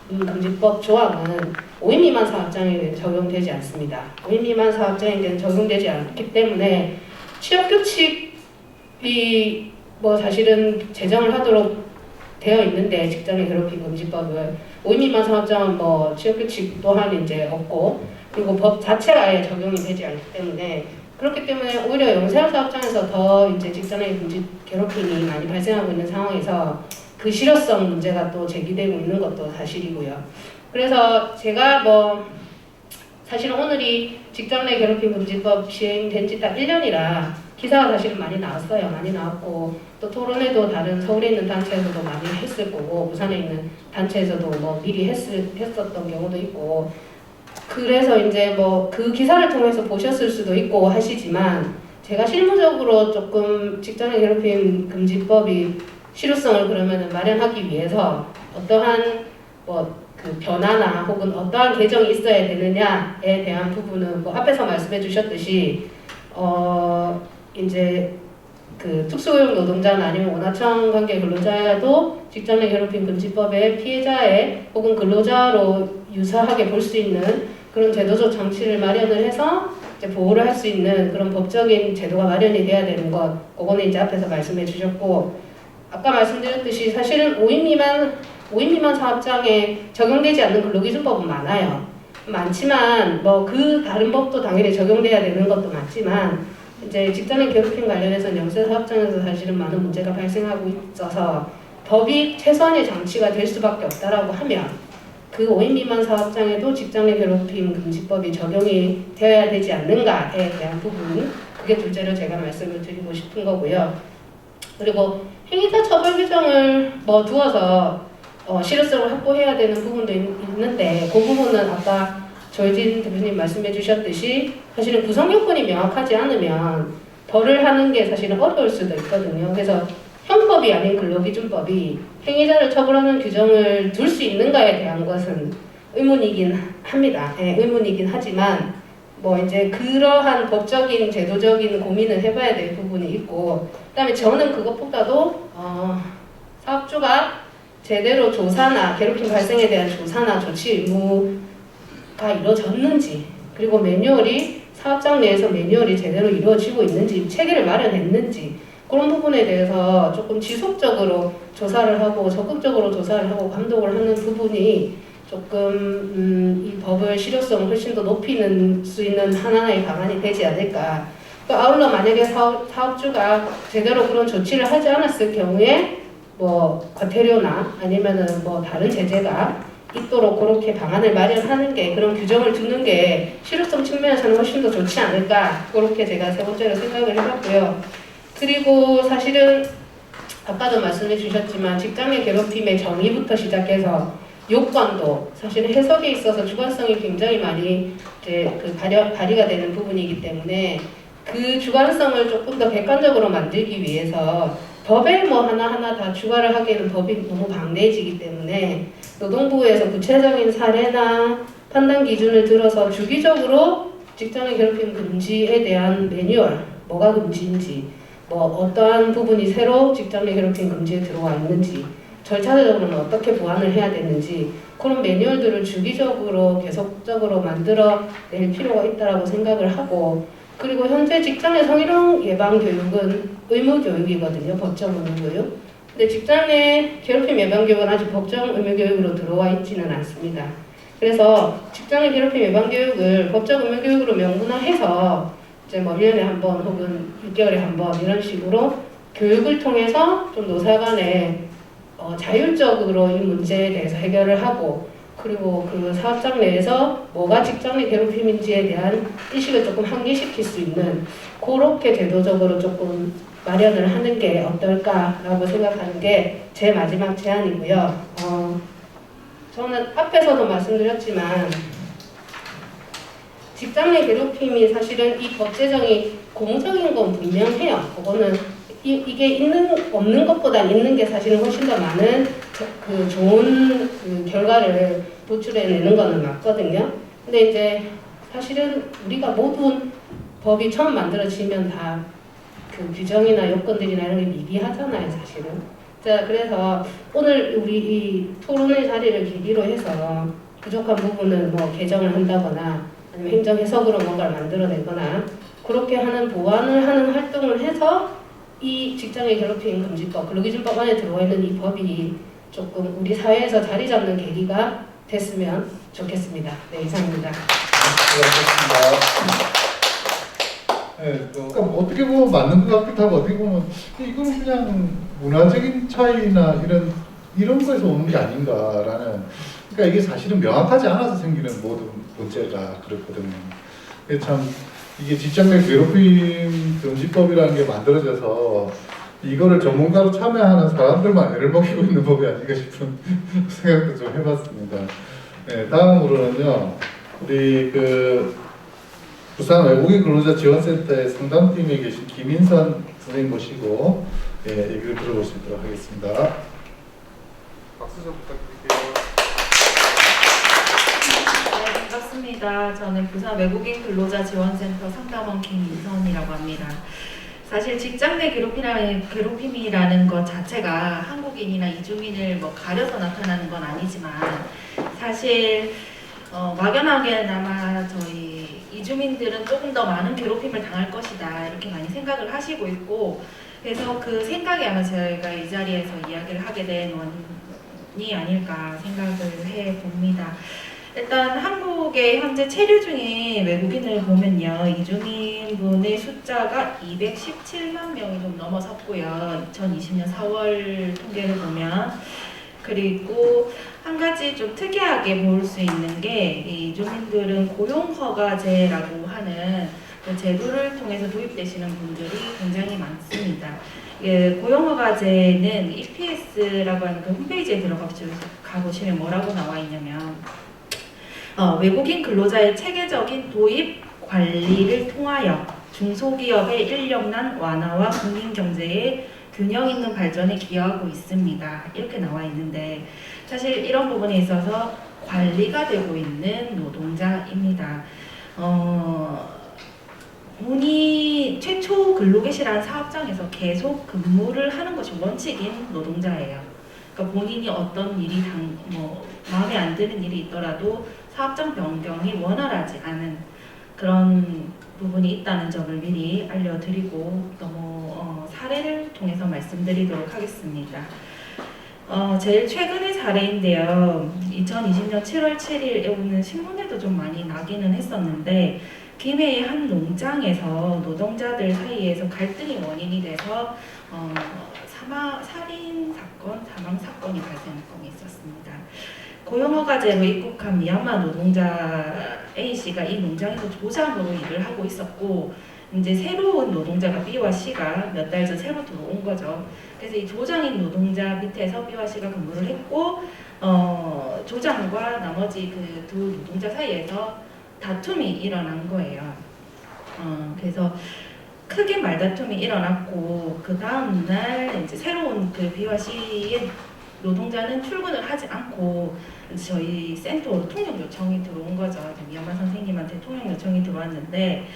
F: 금지법 조항은 5인 미만 사업장에는 적용되지 않습니다. 5인 미만 사업장에는 적용되지 않기 때문에 취업규칙이 뭐 사실은 제정을 하도록 되어 있는데 직장 내 괴롭힘 금지법을 5인 미만 사업장은 뭐 취업규칙 또한 이제 없고 그리고 법 자체가 아예 적용이 되지 않기 때문에 그렇기 때문에 오히려 영세한 사업장에서 더 이제 직장 내 괴롭힘이 많이 발생하고 있는 상황에서 그 실효성 문제가 또 제기되고 있는 것도 사실이고요. 그래서 제가 뭐 사실은 오늘이 직장 내 괴롭힘 금지법 시행된 지 딱 1년이라 기사가 사실은 많이 나왔어요. 많이 나왔고 또 토론회도 다른 서울에 있는 단체에서도 많이 했을 거고 부산에 있는 단체에서도 뭐 미리 했었던 경우도 있고 그래서 이제 뭐 그 기사를 통해서 보셨을 수도 있고 하시지만 제가 실무적으로 조금 직장 내 괴롭힘 금지법이 실효성을 그러면 마련하기 위해서 어떠한 뭐 그 변화나 혹은 어떠한 개정이 있어야 되느냐에 대한 부분은 뭐 앞에서 말씀해 주셨듯이 이제 그 특수고용 노동자나 아니면 원하청 관계 근로자도 직장 내 괴롭힘 금지법의 피해자의 혹은 근로자로 유사하게 볼 수 있는 그런 제도적 장치를 마련을 해서 이제 보호를 할 수 있는 그런 법적인 제도가 마련이 돼야 되는 것, 그거는 이제 앞에서 말씀해 주셨고, 아까 말씀드렸듯이 사실은 5인 미만 사업장에 적용되지 않는 근로기준법은 많아요. 많지만 뭐 그 다른 법도 당연히 적용돼야 되는 것도 맞지만 이제 직장 내 괴롭힘 관련해서 영세 사업장에서 사실은 많은 문제가 발생하고 있어서 법이 최소한의 장치가 될 수밖에 없다라고 하면 그 5인 미만 사업장에도 직장 내 괴롭힘 금지법이 적용이 되어야 되지 않는가에 대한 부분, 그게 둘째로 제가 말씀을 드리고 싶은 거고요. 그리고 행위자 처벌 규정을 두어서 실효성을 확보해야 되는 부분도 있는데, 그 부분은 아까 조혜진 대표님 말씀해 주셨듯이 사실은 구성 요건이 명확하지 않으면 벌을 하는 게 사실은 어려울 수도 있거든요. 그래서 형법이 아닌 근로기준법이 행위자를 처벌하는 규정을 둘 수 있는가에 대한 것은 의문이긴 합니다. 예, 의문이긴 하지만 이제 그러한 법적인 제도적인 고민을 해봐야 될 부분이 있고, 그다음에 저는 그것보다도 사업주가 제대로 조사나 괴롭힘 발생에 대한 조사나 조치 의무가 이루어졌는지, 그리고 매뉴얼이 사업장 내에서 매뉴얼이 제대로 이루어지고 있는지, 체계를 마련했는지, 그런 부분에 대해서 조금 지속적으로 조사를 하고 적극적으로 조사를 하고 감독을 하는 부분이 조금 이 법의 실효성을 훨씬 더 높이는 수 있는 하나의 방안이 되지 않을까. 아울러 만약에 사업주가 제대로 그런 조치를 하지 않았을 경우에 과태료나 아니면은 다른 제재가 있도록 그렇게 방안을 마련하는 게, 그런 규정을 두는 게 실효성 측면에서는 훨씬 더 좋지 않을까, 그렇게 제가 세 번째로 생각을 해봤고요. 그리고 사실은 아까도 말씀해 주셨지만 직장 내 괴롭힘의 정의부터 시작해서 요건도 사실은 해석에 있어서 주관성이 굉장히 많이 이제 발휘가 되는 부분이기 때문에 그 주관성을 조금 더 객관적으로 만들기 위해서 법에 하나하나 다 추가를 하기에는 법이 너무 방대해지기 때문에 노동부에서 구체적인 사례나 판단 기준을 들어서 주기적으로 직장의 괴롭힘 금지에 대한 매뉴얼, 뭐가 금지인지, 어떠한 부분이 새로 직장 내 괴롭힘 금지에 들어와 있는지, 절차적으로는 어떻게 보완을 해야 되는지, 그런 매뉴얼들을 주기적으로 계속적으로 만들어낼 필요가 있다고 생각을 하고, 그리고 현재 직장의 성희롱 예방 교육은 의무 교육이거든요. 법정 의무 교육. 근데 직장 내 괴롭힘 예방 교육은 아직 법정 의무 교육으로 들어와 있지는 않습니다. 그래서 직장 내 괴롭힘 예방 교육을 법정 의무 교육으로 명문화해서 이제 1년에 한 번 혹은 6개월에 한 번 이런 식으로 교육을 통해서 좀 노사 간에 자율적으로 이 문제에 대해서 해결을 하고, 그리고 그 사업장 내에서 뭐가 직장 내 괴롭힘인지에 대한 인식을 조금 환기시킬 수 있는, 그렇게 제도적으로 조금 마련을 하는 게 어떨까라고 생각하는 게 제 마지막 제안이고요. 저는 앞에서도 말씀드렸지만 직장 내 괴롭힘이 사실은 이 법 제정이 고무적인 건 분명해요. 그거는 이게 없는 것보다 있는 게 사실은 훨씬 더 많은 좋은 결과를 도출해내는 거는 맞거든요. 근데 이제 사실은 우리가 모든 법이 처음 만들어지면 다 그 규정이나 요건들이나 이런 게 미비하잖아요, 사실은. 자, 그래서 오늘 우리 이 토론의 자리를 계기로 해서 부족한 부분은 개정을 한다거나 아니면 행정 해석으로 뭔가를 만들어내거나 그렇게 하는 보완을 하는 활동을 해서 이 직장의 괴롭힘 금지법, 근로기준법 안에 들어와 있는 이 법이 조금 우리 사회에서 자리 잡는 계기가 됐으면 좋겠습니다. 네, 이상입니다.
A: 수고하셨습니다. 네, 그러니까 어떻게 보면 맞는 것 같기도 하고, 어떻게 보면 이거는 그냥 문화적인 차이나 이런 거에서 오는 게 아닌가라는, 그러니까 이게 사실은 명확하지 않아서 생기는 모든 문제가 그렇거든요. 이게 직장 내 괴롭힘 금지법이라는 게 만들어져서 이거를 전문가로 참여하는 사람들만 애를 먹이고 있는 법이 아닌가 싶은 생각도 좀 해봤습니다. 네, 다음으로는요, 우리 부산 외국인 근로자 지원센터의 상담팀에 계신 김인선 선생님 모시고 얘기를 들어볼 수 있도록 하겠습니다.
G: 박수 좀 부탁드릴게요.
H: 네, 반갑습니다. 저는 부산 외국인 근로자 지원센터 상담원 김인선이라고 합니다. 사실 직장 내 괴롭힘이라는 것 자체가 한국인이나 이주민을 가려서 나타나는 건 아니지만 사실 막연하게나마 저희 이주민들은 조금 더 많은 괴롭힘을 당할 것이다 이렇게 많이 생각을 하시고 있고, 그래서 그 생각이 아마 저희가 이 자리에서 이야기를 하게 된 원인이 아닐까 생각을 해봅니다. 일단 한국의 현재 체류 중인 외국인을 보면요, 이주민분의 숫자가 217만 명이 좀 넘어섰고요. 2020년 4월 통계를 보면. 그리고 한 가지 좀 특이하게 볼 수 있는 게, 이 이주민들은 고용허가제라고 하는 그 제도를 통해서 도입되시는 분들이 굉장히 많습니다. 예, 고용허가제는 EPS라고 하는 그 홈페이지에 가보시면 뭐라고 나와 있냐면, 외국인 근로자의 체계적인 도입 관리를 통하여 중소기업의 인력난 완화와 국민경제의 균형 있는 발전에 기여하고 있습니다. 이렇게 나와 있는데, 사실 이런 부분에 있어서 관리가 되고 있는 노동자입니다. 본인 최초 근로계시라는 사업장에서 계속 근무를 하는 것이 원칙인 노동자예요. 그러니까 본인이 어떤 일이 마음에 안 드는 일이 있더라도 사업장 변경이 원활하지 않은 그런 부분이 있다는 점을 미리 알려드리고 사례를 통해서 말씀드리도록 하겠습니다. 제일 최근의 사례인데요. 2020년 7월 7일에 오는 신문에도 좀 많이 나기는 했었는데, 김해의 한 농장에서 노동자들 사이에서 갈등이 원인이 돼서 살인 사건, 사망 사건이 발생한 건이 있었습니다. 고용허가제로 입국한 미얀마 노동자 A씨가 이 농장에서 조장으로 일을 하고 있었고, 이제 새로운 노동자가 B와 C가 몇 달 전 새로 들어온 거죠. 그래서 이 조장인 노동자 밑에서 B와 C가 근무를 했고, 조장과 나머지 그 두 노동자 사이에서 다툼이 일어난 거예요. 그래서 크게 말다툼이 일어났고, 그 다음날 이제 새로운 그 B와 C의 노동자는 출근을 하지 않고 저희 센터로 통역 요청이 들어온 거죠. 미얀마 선생님한테 통역 요청이 들어왔는데,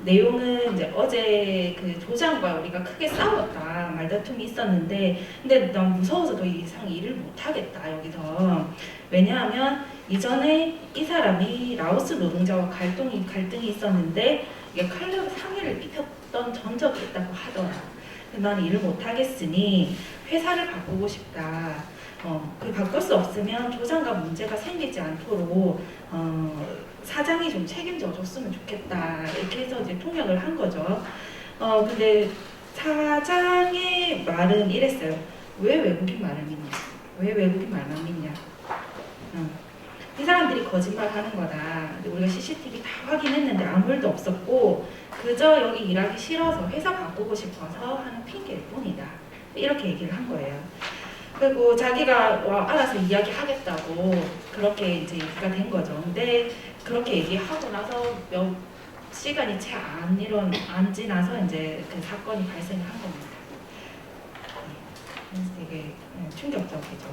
H: 내용은 이제 어제 그 조장과 우리가 크게 싸웠다, 말다툼이 있었는데, 근데 난 무서워서 더 이상 일을 못하겠다 여기서. 왜냐하면 이전에 이 사람이 라오스 노동자와 갈등이 있었는데, 이게 칼로 상해를 입혔던 전적이 있다고 하더라. 나는 일을 못하겠으니 회사를 바꾸고 싶다. 그 바꿀 수 없으면 조장과 문제가 생기지 않도록 사장이 좀 책임져 줬으면 좋겠다. 이렇게 해서 이제 통역을 한 거죠. 근데 사장의 말은 이랬어요. 왜 외국인 말을 믿냐? 왜 외국인 말만 믿냐? 이 사람들이 거짓말 하는 거다. 우리가 CCTV 다 확인했는데 아무 일도 없었고, 그저 여기 일하기 싫어서 회사 바꾸고 싶어서 하는 핑계일 뿐이다. 이렇게 얘기를 한 거예요. 그리고 자기가 알아서 이야기하겠다고 그렇게 이제 얘기가 된 거죠. 근데 그렇게 얘기하고 나서 몇 시간이 채 안 지나서 이제 그 사건이 발생을 한 겁니다. 그래서 되게 충격적이죠.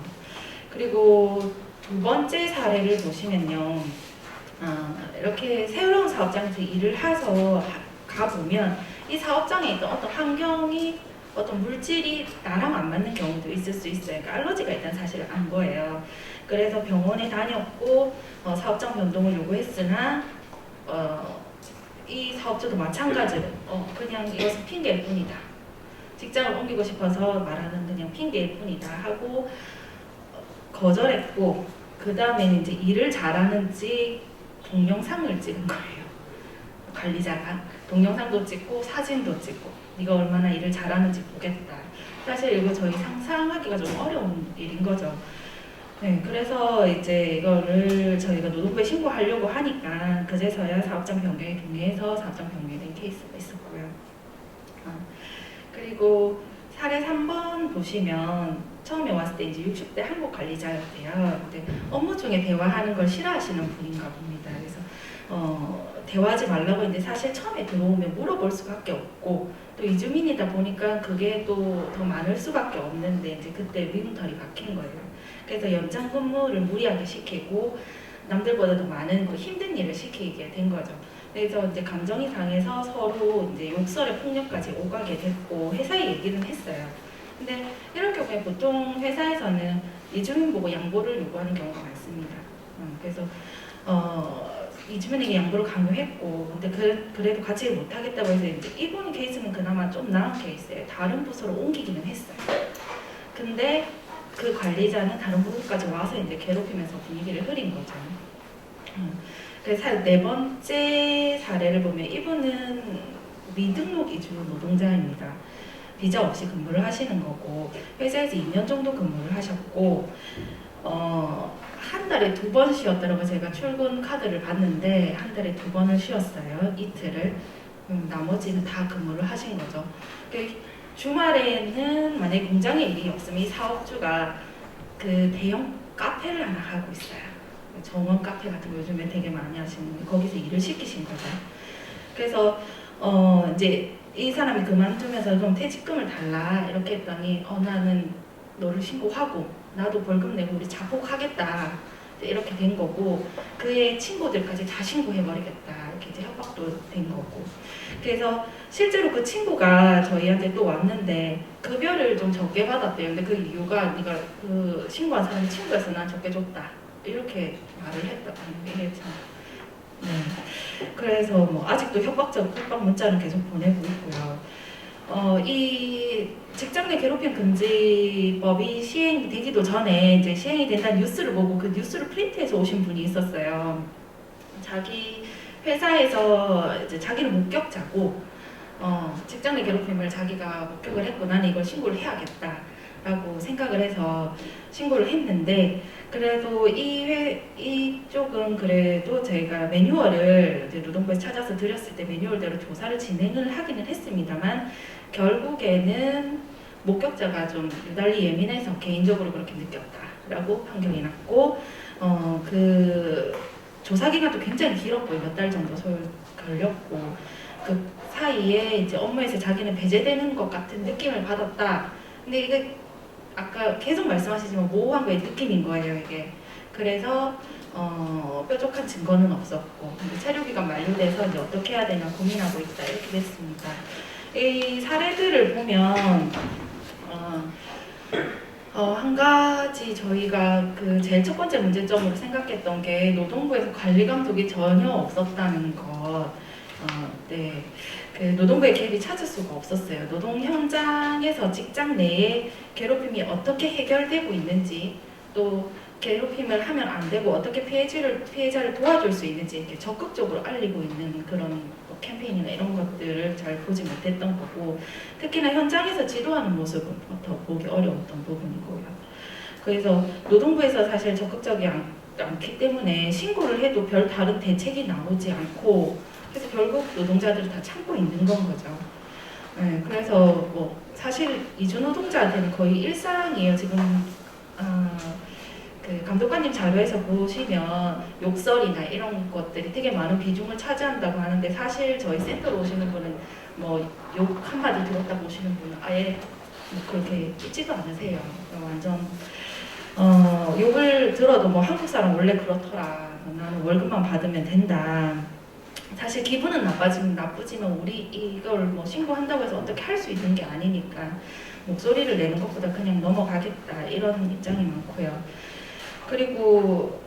H: 그리고 두 번째 사례를 보시면요. 이렇게 새로운 사업장에서 일을 해서 가보면 이 사업장에 있던 어떤 환경이, 어떤 물질이 나랑 안 맞는 경우도 있을 수 있어요. 그러니까 알러지가 일단 사실 안 거예요. 그래서 병원에 다녔고 사업장 변동을 요구했으나 이 사업자도 마찬가지로 그냥 이것은 핑계일 뿐이다. 직장을 옮기고 싶어서 말하는 그냥 핑계일 뿐이다 하고 거절했고, 그 다음에는 이제 일을 잘하는지 동영상을 찍은 거예요. 관리자가 동영상도 찍고 사진도 찍고, 네가 얼마나 일을 잘하는지 보겠다. 사실 이거 저희 상상하기가 좀 어려운 일인 거죠. 네, 그래서 이제 이거를 저희가 노동부에 신고하려고 하니까 그제서야 사업장 변경에 동의해서 사업장 변경이 된 케이스가 있었고요. 그리고 사례 3번 보시면 처음에 왔을 때 이제 60대 한국 관리자였대요. 근데 업무 중에 대화하는 걸 싫어하시는 분인가 봅니다. 그래서 대화하지 말라고 했는데 사실 처음에 들어오면 물어볼 수밖에 없고, 또 이주민이다 보니까 그게 또 더 많을 수밖에 없는데 이제 그때 위문털이 박힌 거예요. 그래서 연장 근무를 무리하게 시키고 남들보다 더 많은 그 힘든 일을 시키게 된 거죠. 그래서 이제 감정이 상해서 서로 이제 욕설에 폭력까지 오가게 됐고 회사에 얘기는 했어요. 근데 이런 경우에 보통 회사에서는 이주민 보고 양보를 요구하는 경우가 많습니다. 그래서 이주민에게 양보를 강요했고, 근데 그래도 같이 일 못하겠다고 해서 이제 이분 케이스는 그나마 좀 나은 케이스예요. 다른 부서로 옮기기는 했어요. 근데 그 관리자는 다른 부서까지 와서 이제 괴롭히면서 분위기를 흐린 거죠. 그래서 네 번째 사례를 보면 이분은 미등록 이주 노동자입니다. 비자 없이 근무를 하시는 거고 회사에서 2년 정도 근무를 하셨고 한 달에 2번 쉬었다고 제가 출근 카드를 봤는데 한 달에 2번을 쉬었어요. 이틀을. 나머지는 다 근무를 하신 거죠. 주말에는 만약에 공장에 일이 없으면 이 사업주가 그 대형 카페를 하나 하고 있어요. 정원 카페 같은 거 요즘에 되게 많이 하시는데 거기서 일을 시키신 거죠. 그래서 이제 이 사람이 그만두면서 좀 퇴직금을 달라 이렇게 했더니 나는 너를 신고하고 나도 벌금 내고 우리 자폭하겠다 이렇게 된 거고 그의 친구들까지 다 신고해버리겠다 이렇게 이제 협박도 된 거고 그래서 실제로 그 친구가 저희한테 또 왔는데 급여를 좀 적게 받았대요. 근데 그 이유가 네가 그 신고한 사람이 친구여서 난 적게 줬다 이렇게 말을 했다고 이게 참 네. 그래서 뭐 아직도 협박 문자는 계속 보내고 있고요. 이 직장 내 괴롭힘 금지법이 시행되기도 전에 이제 시행이 된다는 뉴스를 보고 그 뉴스를 프린트해서 오신 분이 있었어요. 자기 회사에서 이제 자기는 목격자고 직장 내 괴롭힘을 자기가 목격을 했고 나는 이걸 신고를 해야겠다라고 생각을 해서 신고를 했는데 그래도 이쪽은 그래도 저희가 매뉴얼을 이제 노동부에서 찾아서 드렸을 때 매뉴얼대로 조사를 진행을 하기는 했습니다만 결국에는 목격자가 좀 유달리 예민해서 개인적으로 그렇게 느꼈다라고 판결이 났고 그 조사 기간도 굉장히 길었고요. 몇 달 정도 걸렸고 그 사이에 이제 업무에서 자기는 배제되는 것 같은 느낌을 받았다. 근데 이게 아까 계속 말씀하시지만 모호한 거의 느낌인 거예요 이게. 그래서 뾰족한 증거는 없었고 체류 기간 만료돼서 이제 어떻게 해야 되나 고민하고 있다 이렇게 됐습니다. 이 사례들을 보면 한 가지 저희가 그 제일 첫 번째 문제점으로 생각했던 게 노동부에서 관리 감독이 전혀 없었다는 것. 네. 그 노동부의 개입이 찾을 수가 없었어요. 노동 현장에서 직장 내에 괴롭힘이 어떻게 해결되고 있는지 또 괴롭힘을 하면 안 되고 어떻게 피해자를 도와줄 수 있는지 이렇게 적극적으로 알리고 있는 그런 캠페인이나 이런 것들을 잘 보지 못했던 거고 특히나 현장에서 지도하는 모습은 더 보기 어려웠던 부분이고요. 그래서 노동부에서 사실 적극적이 않기 때문에 신고를 해도 별 다른 대책이 나오지 않고 그래서 결국 노동자들을 다 참고 있는 건 거죠. 네, 그래서 뭐 사실 이주 노동자한테는 거의 일상이에요. 지금 그 감독관님 자료에서 보시면 욕설이나 이런 것들이 되게 많은 비중을 차지한다고 하는데 사실 저희 센터로 오시는 분은 뭐 욕 한마디 들었다고 오시는 분은 아예 뭐 그렇게 있지도 않으세요. 완전 욕을 들어도 뭐 한국 사람 원래 그렇더라. 나는 월급만 받으면 된다. 사실 기분은 나쁘지만 우리 이걸 뭐 신고한다고 해서 어떻게 할 수 있는 게 아니니까 목소리를 내는 것보다 그냥 넘어가겠다 이런 입장이 많고요. 그리고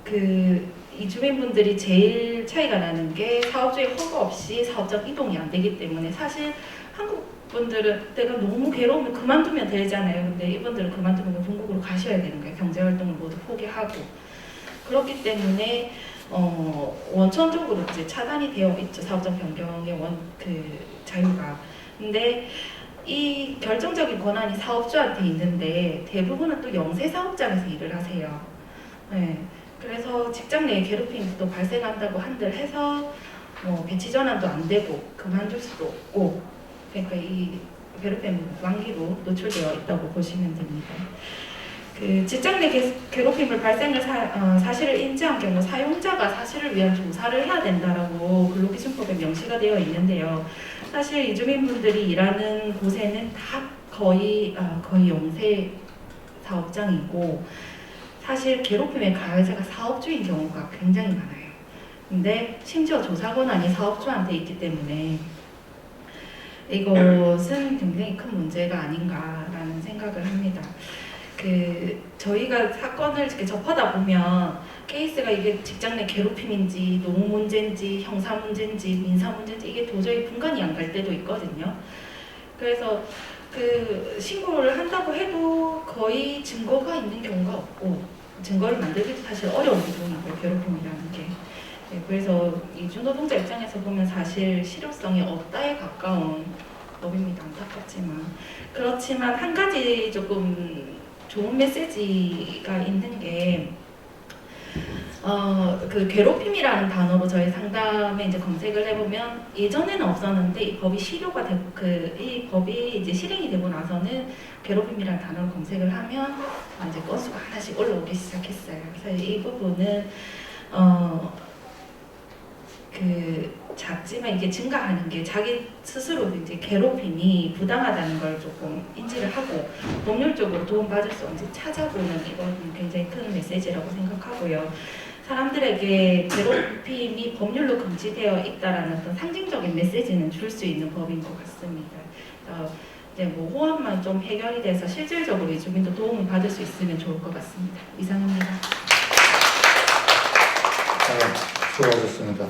H: 그 이주민분들이 제일 차이가 나는 게 사업주의 허가 없이 사업장 이동이 안 되기 때문에 사실 한국 분들은 내가 너무 괴로우면 그만두면 되잖아요. 근데 이분들은 그만두면 본국으로 가셔야 되는 거예요. 경제활동을 모두 포기하고 그렇기 때문에 원천적으로 이제 차단이 되어 있죠. 사업장 변경의 그 자유가. 근데 이 결정적인 권한이 사업주한테 있는데 대부분은 또 영세 사업장에서 일을 하세요. 네. 그래서 직장 내에 괴롭힘도 발생한다고 한들 해서 배치 전환도 안 되고 그만둘 수도 없고 그러니까 이 괴롭힘 완기로 노출되어 있다고 보시면 됩니다. 그 직장 내 괴롭힘을 발생을 사실을 인지한 경우 사용자가 사실을 위한 조사를 해야 된다라고 근로기준법에 명시가 되어 있는데요. 사실 이주민분들이 일하는 곳에는 다 거의 영세 사업장이고 사실 괴롭힘의 가해자가 사업주인 경우가 굉장히 많아요. 근데 심지어 조사 권한이 사업주한테 있기 때문에 이것은 굉장히 큰 문제가 아닌가라는 생각을 합니다. 저희가 사건을 이렇게 접하다 보면 케이스가 이게 직장 내 괴롭힘인지 노무 문제인지 형사 문제인지 민사 문제인지 이게 도저히 분간이 안 갈 때도 있거든요. 그래서 그 신고를 한다고 해도 거의 증거가 있는 경우가 없고 증거를 만들기도 사실 어려운 부분이고요. 괴롭힘이라는 게. 네, 그래서 이 중노동자 입장에서 보면 사실 실효성이 없다에 가까운 법입니다. 안타깝지만. 그렇지만 한 가지 조금 좋은 메시지가 있는 게 그 괴롭힘이라는 단어로 저희 상담에 이제 검색을 해보면 예전에는 없었는데 이 법이 실효가 되고 이 법이 이제 실행이 되고 나서는 괴롭힘이라는 단어를 검색을 하면 이제 건수가 하나씩 올라오기 시작했어요. 그래서 이 부분은 그 작지만 이게 증가하는 게 자기 스스로도 이제 괴롭힘이 부당하다는 걸 조금 인지를 하고 법률적으로 도움받을 수 없는지 찾아보는 이건 굉장히 큰 메시지라고 생각하고요. 사람들에게 괴롭힘이 법률로 금지되어 있다라는 어떤 상징적인 메시지는 줄 수 있는 법인 것 같습니다. 이제 뭐 호흡만 좀 해결이 돼서 실질적으로 이 주민도 도움을 받을 수 있으면 좋을 것 같습니다. 이상입니다.
A: 수고하셨습니다.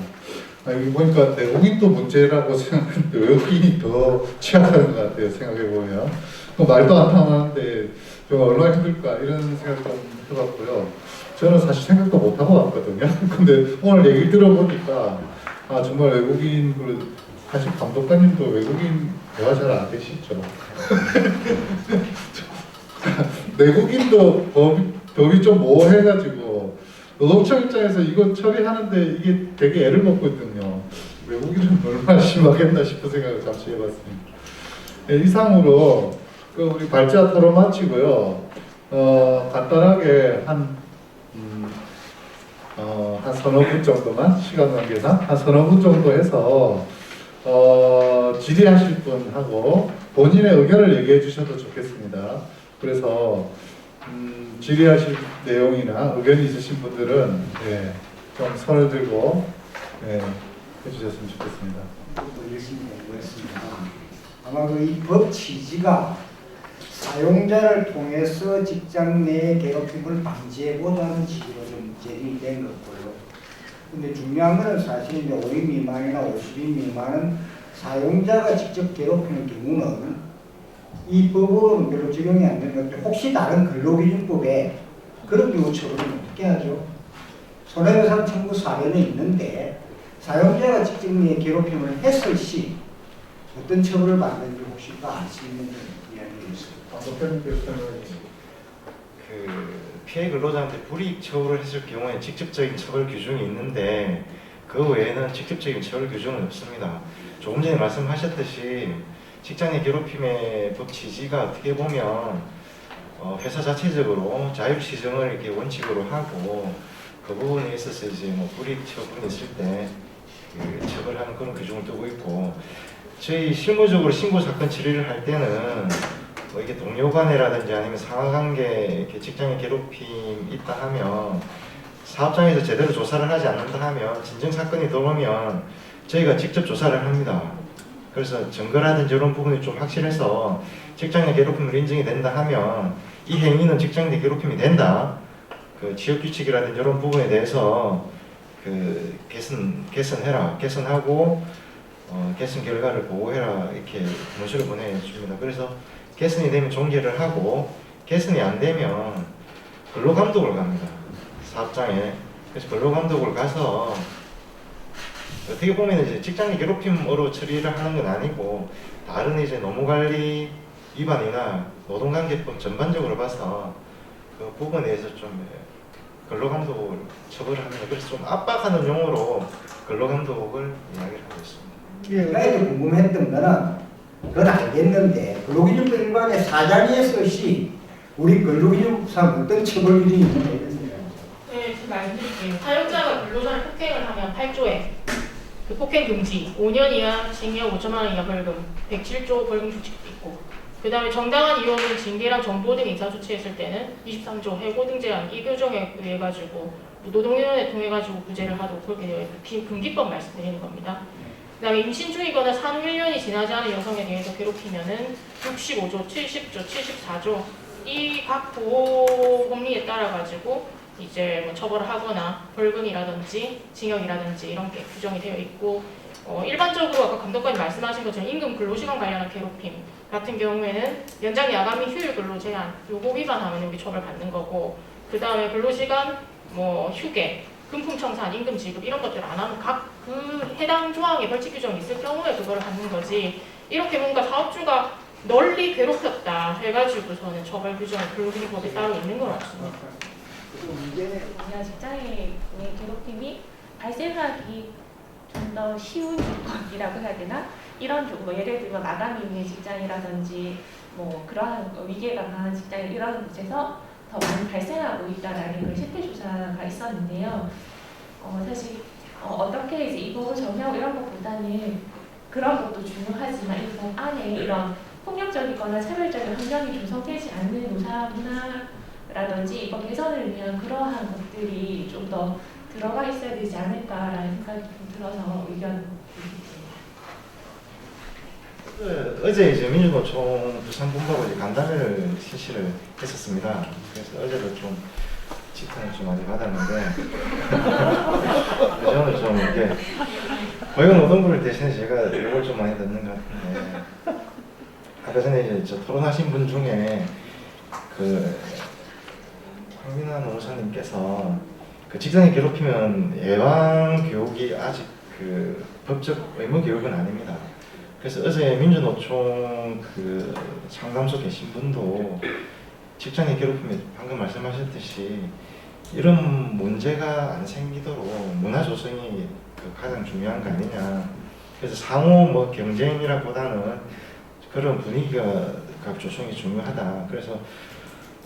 A: 여기 보니까 내국인도 문제라고 생각하는데 외국인이 더 취약한 것 같아요. 생각해보면 말도 안 통하는데 좀 얼마나 힘들까 이런 생각 좀 해봤고요. 저는 사실 생각도 못하고 왔거든요. 근데 오늘 얘기를 들어보니까 정말 외국인, 사실 감독관님도 외국인 대화 잘 안 되시죠? 내국인도 법이 좀 모호해가지고 노동청 입장에서 이거 처리하는데 이게 되게 애를 먹거든요. 외국인은 얼마나 심하겠나 싶은 생각을 잠시 해봤습니다. 네, 이상으로 우리 발제와 토론 마치고요. 간단하게 한 서너 분 정도만 시간 관계상 한 서너 분 정도 해서 질의하실 분하고 본인의 의견을 얘기해 주셔도 좋겠습니다. 그래서 질의하실 내용이나 의견이 있으신 분들은 좀 손을 들고 해주셨으면 좋겠습니다.
I: 열심히 공부했습니다. 아마 이 법 취지가 사용자를 통해서 직장 내 괴롭힘을 방지해보자는 취지로 좀 제정이 된 것고요. 근데 중요한 것은 사실 이제 5인 미만이나 50인 미만은 사용자가 직접 괴롭히는 경우는 이 법으로는 별로 적용이 안 되는 건데 혹시 다른 근로기준법에 그런 경우 처벌은 어떻게 하죠? 손해배상 청구 사례는 있는데 사용자가 직접 내 괴롭힘을 했을 시 어떤 처벌을 받는지 혹시 알 수 있는 이야기가 있습니다.
D: 그 피해 근로자한테 불이익 처벌을 했을 경우에 직접적인 처벌 규정이 있는데 그 외에는 직접적인 처벌 규정은 없습니다. 조금 전에 말씀하셨듯이 직장 내 괴롭힘의 법 취지가 어떻게 보면 회사 자체적으로 자율시정을 이렇게 원칙으로 하고 그 부분에 있어서 이제 뭐 불이익 처분이 있을 때 그 처벌하는 그런 규정을 두고 있고 저희 실무적으로 신고 사건 처리를 할 때는 뭐 이게 동료 간에라든지 아니면 상하관계 이렇게 직장에 괴롭힘 있다 하면 사업장에서 제대로 조사를 하지 않는다 하면 진정 사건이 들어오면 저희가 직접 조사를 합니다. 그래서 증거라든지 이런 부분이 좀 확실해서 직장 내 괴롭힘을 인정이 된다 하면 이 행위는 직장 내 괴롭힘이 된다. 그 취업 규칙이라든지 이런 부분에 대해서 그 개선해라, 개선하고 개선 결과를 보고해라 이렇게 문서를 보내줍니다. 그래서 개선이 되면 종결을 하고 개선이 안 되면 근로감독을 갑니다. 사업장에. 그래서 근로감독을 가서 어떻게 보면 이제 직장 내 괴롭힘으로 처리를 하는 건 아니고 다른 이제 노무관리 위반이나 노동관계법 전반적으로 봐서 그 부분에 대해서 좀 근로감독을 처벌을 합니다. 그래서 좀 압박하는 용어로 근로감독을 이야기를 하고 있습니다.
I: 나도 궁금했던 거는 그건 알겠는데 근로기준법 일반의 사장에서 시 우리 근로기준법상 어떤 처벌 규정이 있는가 이런 생각.
C: 네, 지금 말씀드릴게요. 사용자가 근로자를 폭행을 하면 8조에 그 폭행 금지, 5년 이하 징역 5천만 원 이하 벌금, 107조 벌금 규칙도 있고, 그 다음에 정당한 이유는 징계랑 정보 등 인사 조치했을 때는 23조 해고 등 제한 이 규정에 의해 가지고 노동위원회 통해 가지고 구제를 하도록 그렇게 되어 있고 금기법 말씀드리는 겁니다. 그 다음에 임신 중이거나 산후 1년이 지나지 않은 여성에 대해서 괴롭히면은 65조, 70조, 74조 이 각 보호 법리에 따라 가지고 이제 뭐 처벌을 하거나 벌금이라든지 징역이라든지 이런 게 규정이 되어 있고 일반적으로 아까 감독관님 말씀하신 것처럼 임금 근로시간 관련한 괴롭힘 같은 경우에는 연장 야간 및 휴일 근로 제한 요거 위반하면 여기 처벌받는 거고 그 다음에 근로시간 뭐 휴게 금품청산 임금 지급 이런 것들을 안 하면 각 그 해당 조항에 벌칙 규정이 있을 경우에 그거를 받는 거지 이렇게 뭔가 사업주가 널리 괴롭혔다 해가지고서는 처벌 규정이 근로기준법에 따로 있는 건 없습니다.
J: 그냥 직장의 괴롭힘이 발생하기 좀 더 쉬운 조건이라고 해야 되나? 이런 뭐 예를 들면 마감이 있는 직장이라든지 뭐 그러한 위계가 강한 직장 이런 곳에서 더 많이 발생하고 있다라는 그 실태 조사가 있었는데요. 사실 어떻게 이제 이 법을 정리하고 이런 것보다는 그런 것도 중요하지만 이 법 안에 이런 폭력적이거나 차별적인 환경이 조성되지 않는 노사 문화라든지 이번 개선을 위한 그러한 것들이 좀 더 들어가 있어야 되지 않을까라는 생각이 좀 들어서 의견 드립니다.
D: 어제 이제 민주노총 부산본부하고 이제 간담회를 실시를 했었습니다. 그래서 어제도 좀 지탄을 좀 많이 받았는데 저는 좀 이렇게 고용노동부를 대신해 제가 욕을 좀 많이 듣는 것 같은데 아까 전에 이제 저 토론하신 분 중에 그 황민아 노무사님께서 그 직장에 괴롭히면 예방 교육이 아직 그 법적 의무 교육은 아닙니다. 그래서 어제 민주노총 그 상담소 계신 분도 직장에 괴롭히면 방금 말씀하셨듯이 이런 문제가 안 생기도록 문화 조성이 그 가장 중요한 거 아니냐. 그래서 상호 뭐 경쟁이라보다는 그런 분위기가 조성이 중요하다. 그래서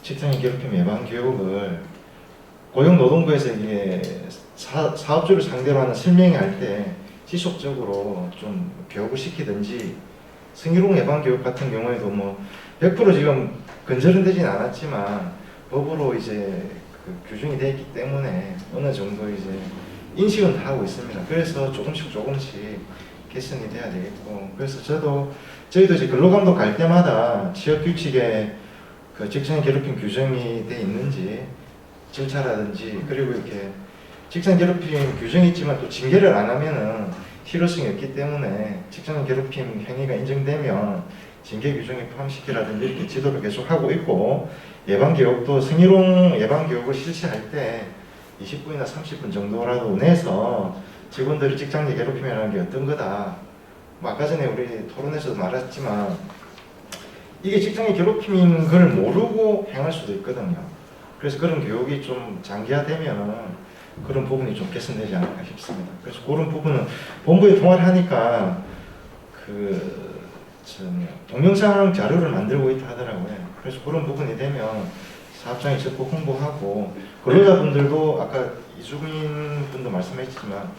D: 직장에 괴롭힘 예방 교육을 고용노동부에서 이게 사업주를 상대로 하는 설명회 할 때 지속적으로 좀 교육을 시키든지 성희롱 예방 교육 같은 경우에도 뭐 100% 지금 근절은 되진 않았지만 법으로 이제 그 규정이 되어 있기 때문에 어느 정도 이제 인식은 다 하고 있습니다. 그래서 조금씩 개선이 돼야 되겠고 그래서 저희도 이제 근로감독 갈 때마다 취업 규칙에 그 직장 괴롭힘 규정이 돼 있는지 절차라든지 그리고 이렇게 직장 괴롭힘 규정이 있지만 또 징계를 안 하면은 실효성이 없기 때문에 직장 괴롭힘 행위가 인정되면 징계 규정에 포함시키라든지 이렇게 지도를 계속 하고 있고 예방 교육도 성희롱 예방 교육을 실시할 때 20분이나 30분 정도라도 내서 직원들이 직장 내 괴롭힘이라는 게 어떤 거다. 뭐 아까 전에 우리 토론에서도 말했지만 이게 직장의 괴롭힘인 걸 모르고 행할 수도 있거든요. 그래서 그런 교육이 좀 장기화되면 그런 부분이 좀 개선되지 않을까 싶습니다. 그래서 그런 부분은 본부에 통화를 하니까 동영상 자료를 만들고 있다 하더라고요. 그래서 그런 부분이 되면 사업장에 적극 홍보하고 근로자분들도 아까 이주민 분도 말씀하셨지만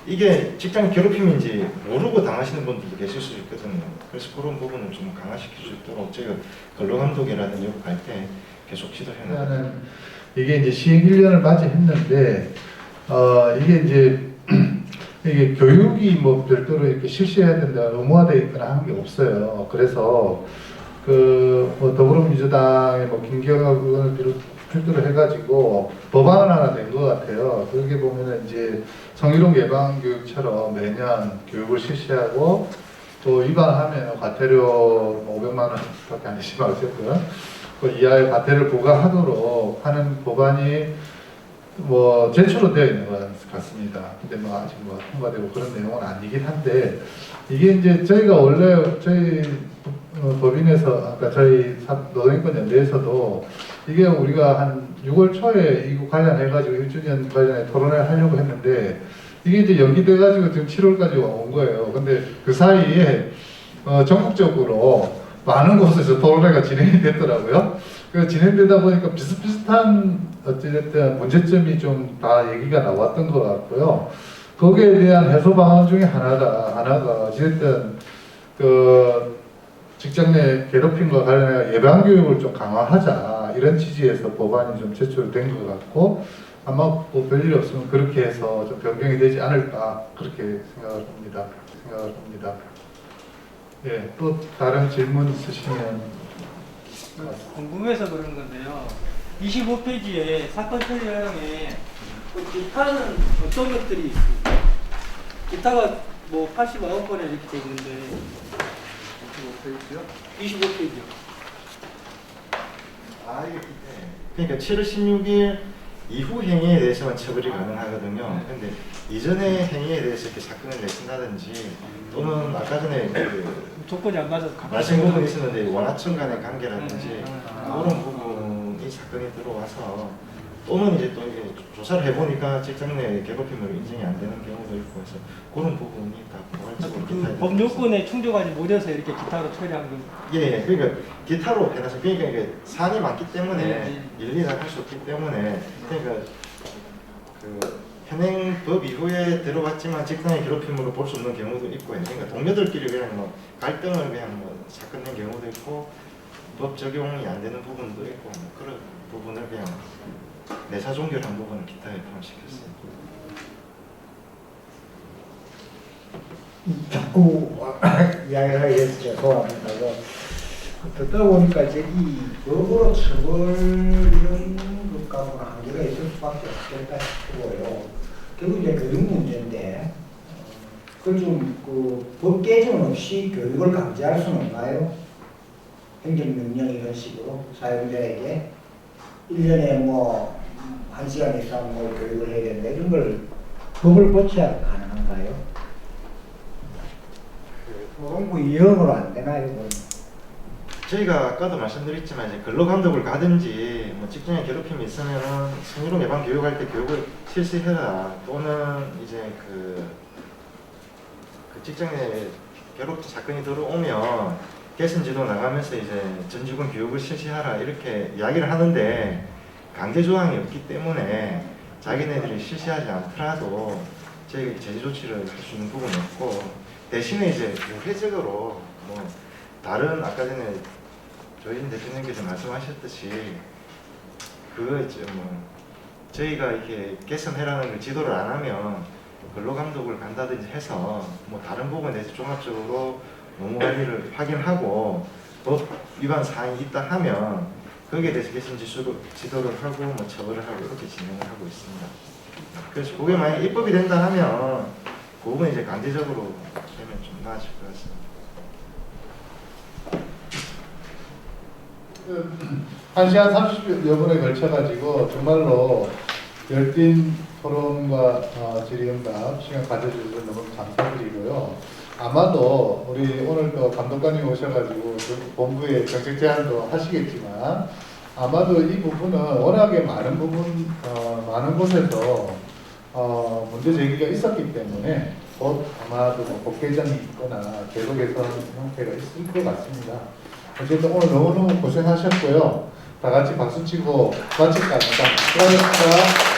D: 이게 직장 괴롭힘인지 모르고 당하시는 분들도 계실 수 있거든요. 그래서 그런 부분을 좀 강화시킬 수 있도록 저희가 근로감독이라든지 갈 때 계속 지도해 나가는
A: 이게 이제 시행 1년을 맞이했는데 이게 이제 이게 교육이 뭐 별도로 이렇게 실시해야 된다 의무화되어 있거나 하는 게 없어요. 그래서 뭐 더불어민주당의 뭐 김경학 의원을 필두로 해가지고 법안을 하나 낸 것 같아요. 그렇게 보면은 이제 성희롱 예방 교육처럼 매년 교육을 실시하고 또 위반하면 과태료 500만 원밖에 안 되지만 어쨌든 그 이하의 과태료를 부과하도록 하는 법안이 뭐 제출은 되어 있는 것 같습니다. 근데 뭐 아직 뭐 통과되고 그런 내용은 아니긴 한데 이게 이제 저희가 원래 저희 법인에서 아까 저희 노동인권연대에서도 이게 우리가 한 6월 초에 이거 관련해가지고 1주년 관련해 토론을 하려고 했는데 이게 이제 연기돼가지고 지금 7월까지 온 거예요. 근데 그 사이에 전국적으로 많은 곳에서 토론회가 진행이 됐더라고요. 그 진행되다 보니까 비슷비슷한 어찌됐든 문제점이 좀 다 얘기가 나왔던 것 같고요. 거기에 대한 해소 방안 중에 하나가 어찌됐든 그 직장 내 괴롭힘과 관련해 예방 교육을 좀 강화하자 이런 취지에서 법안이 좀 제출된 것 같고 아마 뭐 별일 없으면 그렇게 해서 좀 변경이 되지 않을까 그렇게 생각을 합니다. 예, 또 다른 질문 있으시면
K: 궁금해서 그런 건데요. 25페이지에 사건 처리량에 기타는 어떤 것들이 있습니까? 기타가 뭐 89건에 이렇게 돼 있는데 25페이지요?
D: 아 이게 그러니까 7월 16일 이후 행위에 대해서만 처벌이 가능하거든요. 근데 이전의 행위에 대해서 이렇게 사건을 내신다든지 또는 아까 전에 그
K: 조건이 안 맞아서
D: 말씀 부분이 있었는데 원하청 간의 관계라든지 그런 부분이 사건이 들어와서 또는 이제 또 이게 조사를 해보니까 직장 내 괴롭힘으로 인정이 안 되는 경우도 있고 해서 그런 부분이 다 포괄적으로
K: 그 법 요건에 충족하지 못해서 이렇게 기타로 처리한 거.
D: 예, 그러니까 기타로 해놔서 그러니까 이게 사안이 많기 때문에 일일이 다 할 수 없기 때문에 그러니까 그 현행법 이후에 들어왔지만 직장의 괴롭힘으로 볼 수 없는 경우도 있고 그러니까 동료들끼리 그냥 뭐 갈등을 그냥 뭐 사건 낸 경우도 있고 법 적용이 안 되는 부분도 있고 뭐 그런 부분을 그냥 내사 종결한 부분을 기타에 포함시켰어요.
I: 자꾸 이야기를 하게 돼서 죄송합니다. 듣다 보니까 저기 법으로 처벌 이런 것과는 한계가 있을 수밖에 없겠다 싶고요. 결국 이제 교육 문제인데 그걸 좀그 개정 없이 교육을 강제할 수는 없나요? 행정명령 이런 식으로 사용자에게 1년에 뭐 1시간 이상 뭐 교육을 해야 된다 이런 걸 법을 고쳐야 가능한가요? 공부 이형으로 안 되나요?
D: 저희가 아까도 말씀드렸지만 이제 근로감독을 가든지 뭐 직장에 괴롭힘이 있으면은 성희롱 예방 교육할 때 교육을 실시해라 또는 이제 그 직장에 괴롭힘 사건이 들어오면 개선지도 나가면서 이제 전주군 교육을 실시하라 이렇게 이야기를 하는데 강제 조항이 없기 때문에 자기네들이 실시하지 않더라도 저희 제재 조치를 할 수 있는 부분이 없고 대신에 이제 우회적으로 뭐 다른 아까 전에 조인 대표님께서 말씀하셨듯이 그거 이제 뭐 저희가 이렇게 개선해라는 걸 지도를 안 하면 근로감독을 간다든지 해서 뭐 다른 부분에 대해서 종합적으로 노무 관리를 확인하고 법 위반 사항이 있다 하면 거기에 대해서 개선 지도를 하고 뭐 처벌을 하고 이렇게 진행을 하고 있습니다. 그래서 그게 만약 입법이 된다 하면 그 부분 이제 강제적으로 되면 좀 나아질 것 같습니다.
A: 1시간 30여 분에 걸쳐가지고 정말로 열띤 토론과 질의응답 시간 가져주셔서 너무 감사드리고요. 아마도 우리 오늘 또 감독관님 오셔가지고 본부에 정책 제안도 하시겠지만 아마도 이 부분은 워낙에 많은 많은 곳에서 문제 제기가 있었기 때문에 곧 아마도 법 개정이 있거나 제도 개선 형태가 있을 것 같습니다. 어쨌든 오늘 너무너무 고생하셨고요. 다 같이 박수 치고 마칠까 합니다. 수고하셨습니다.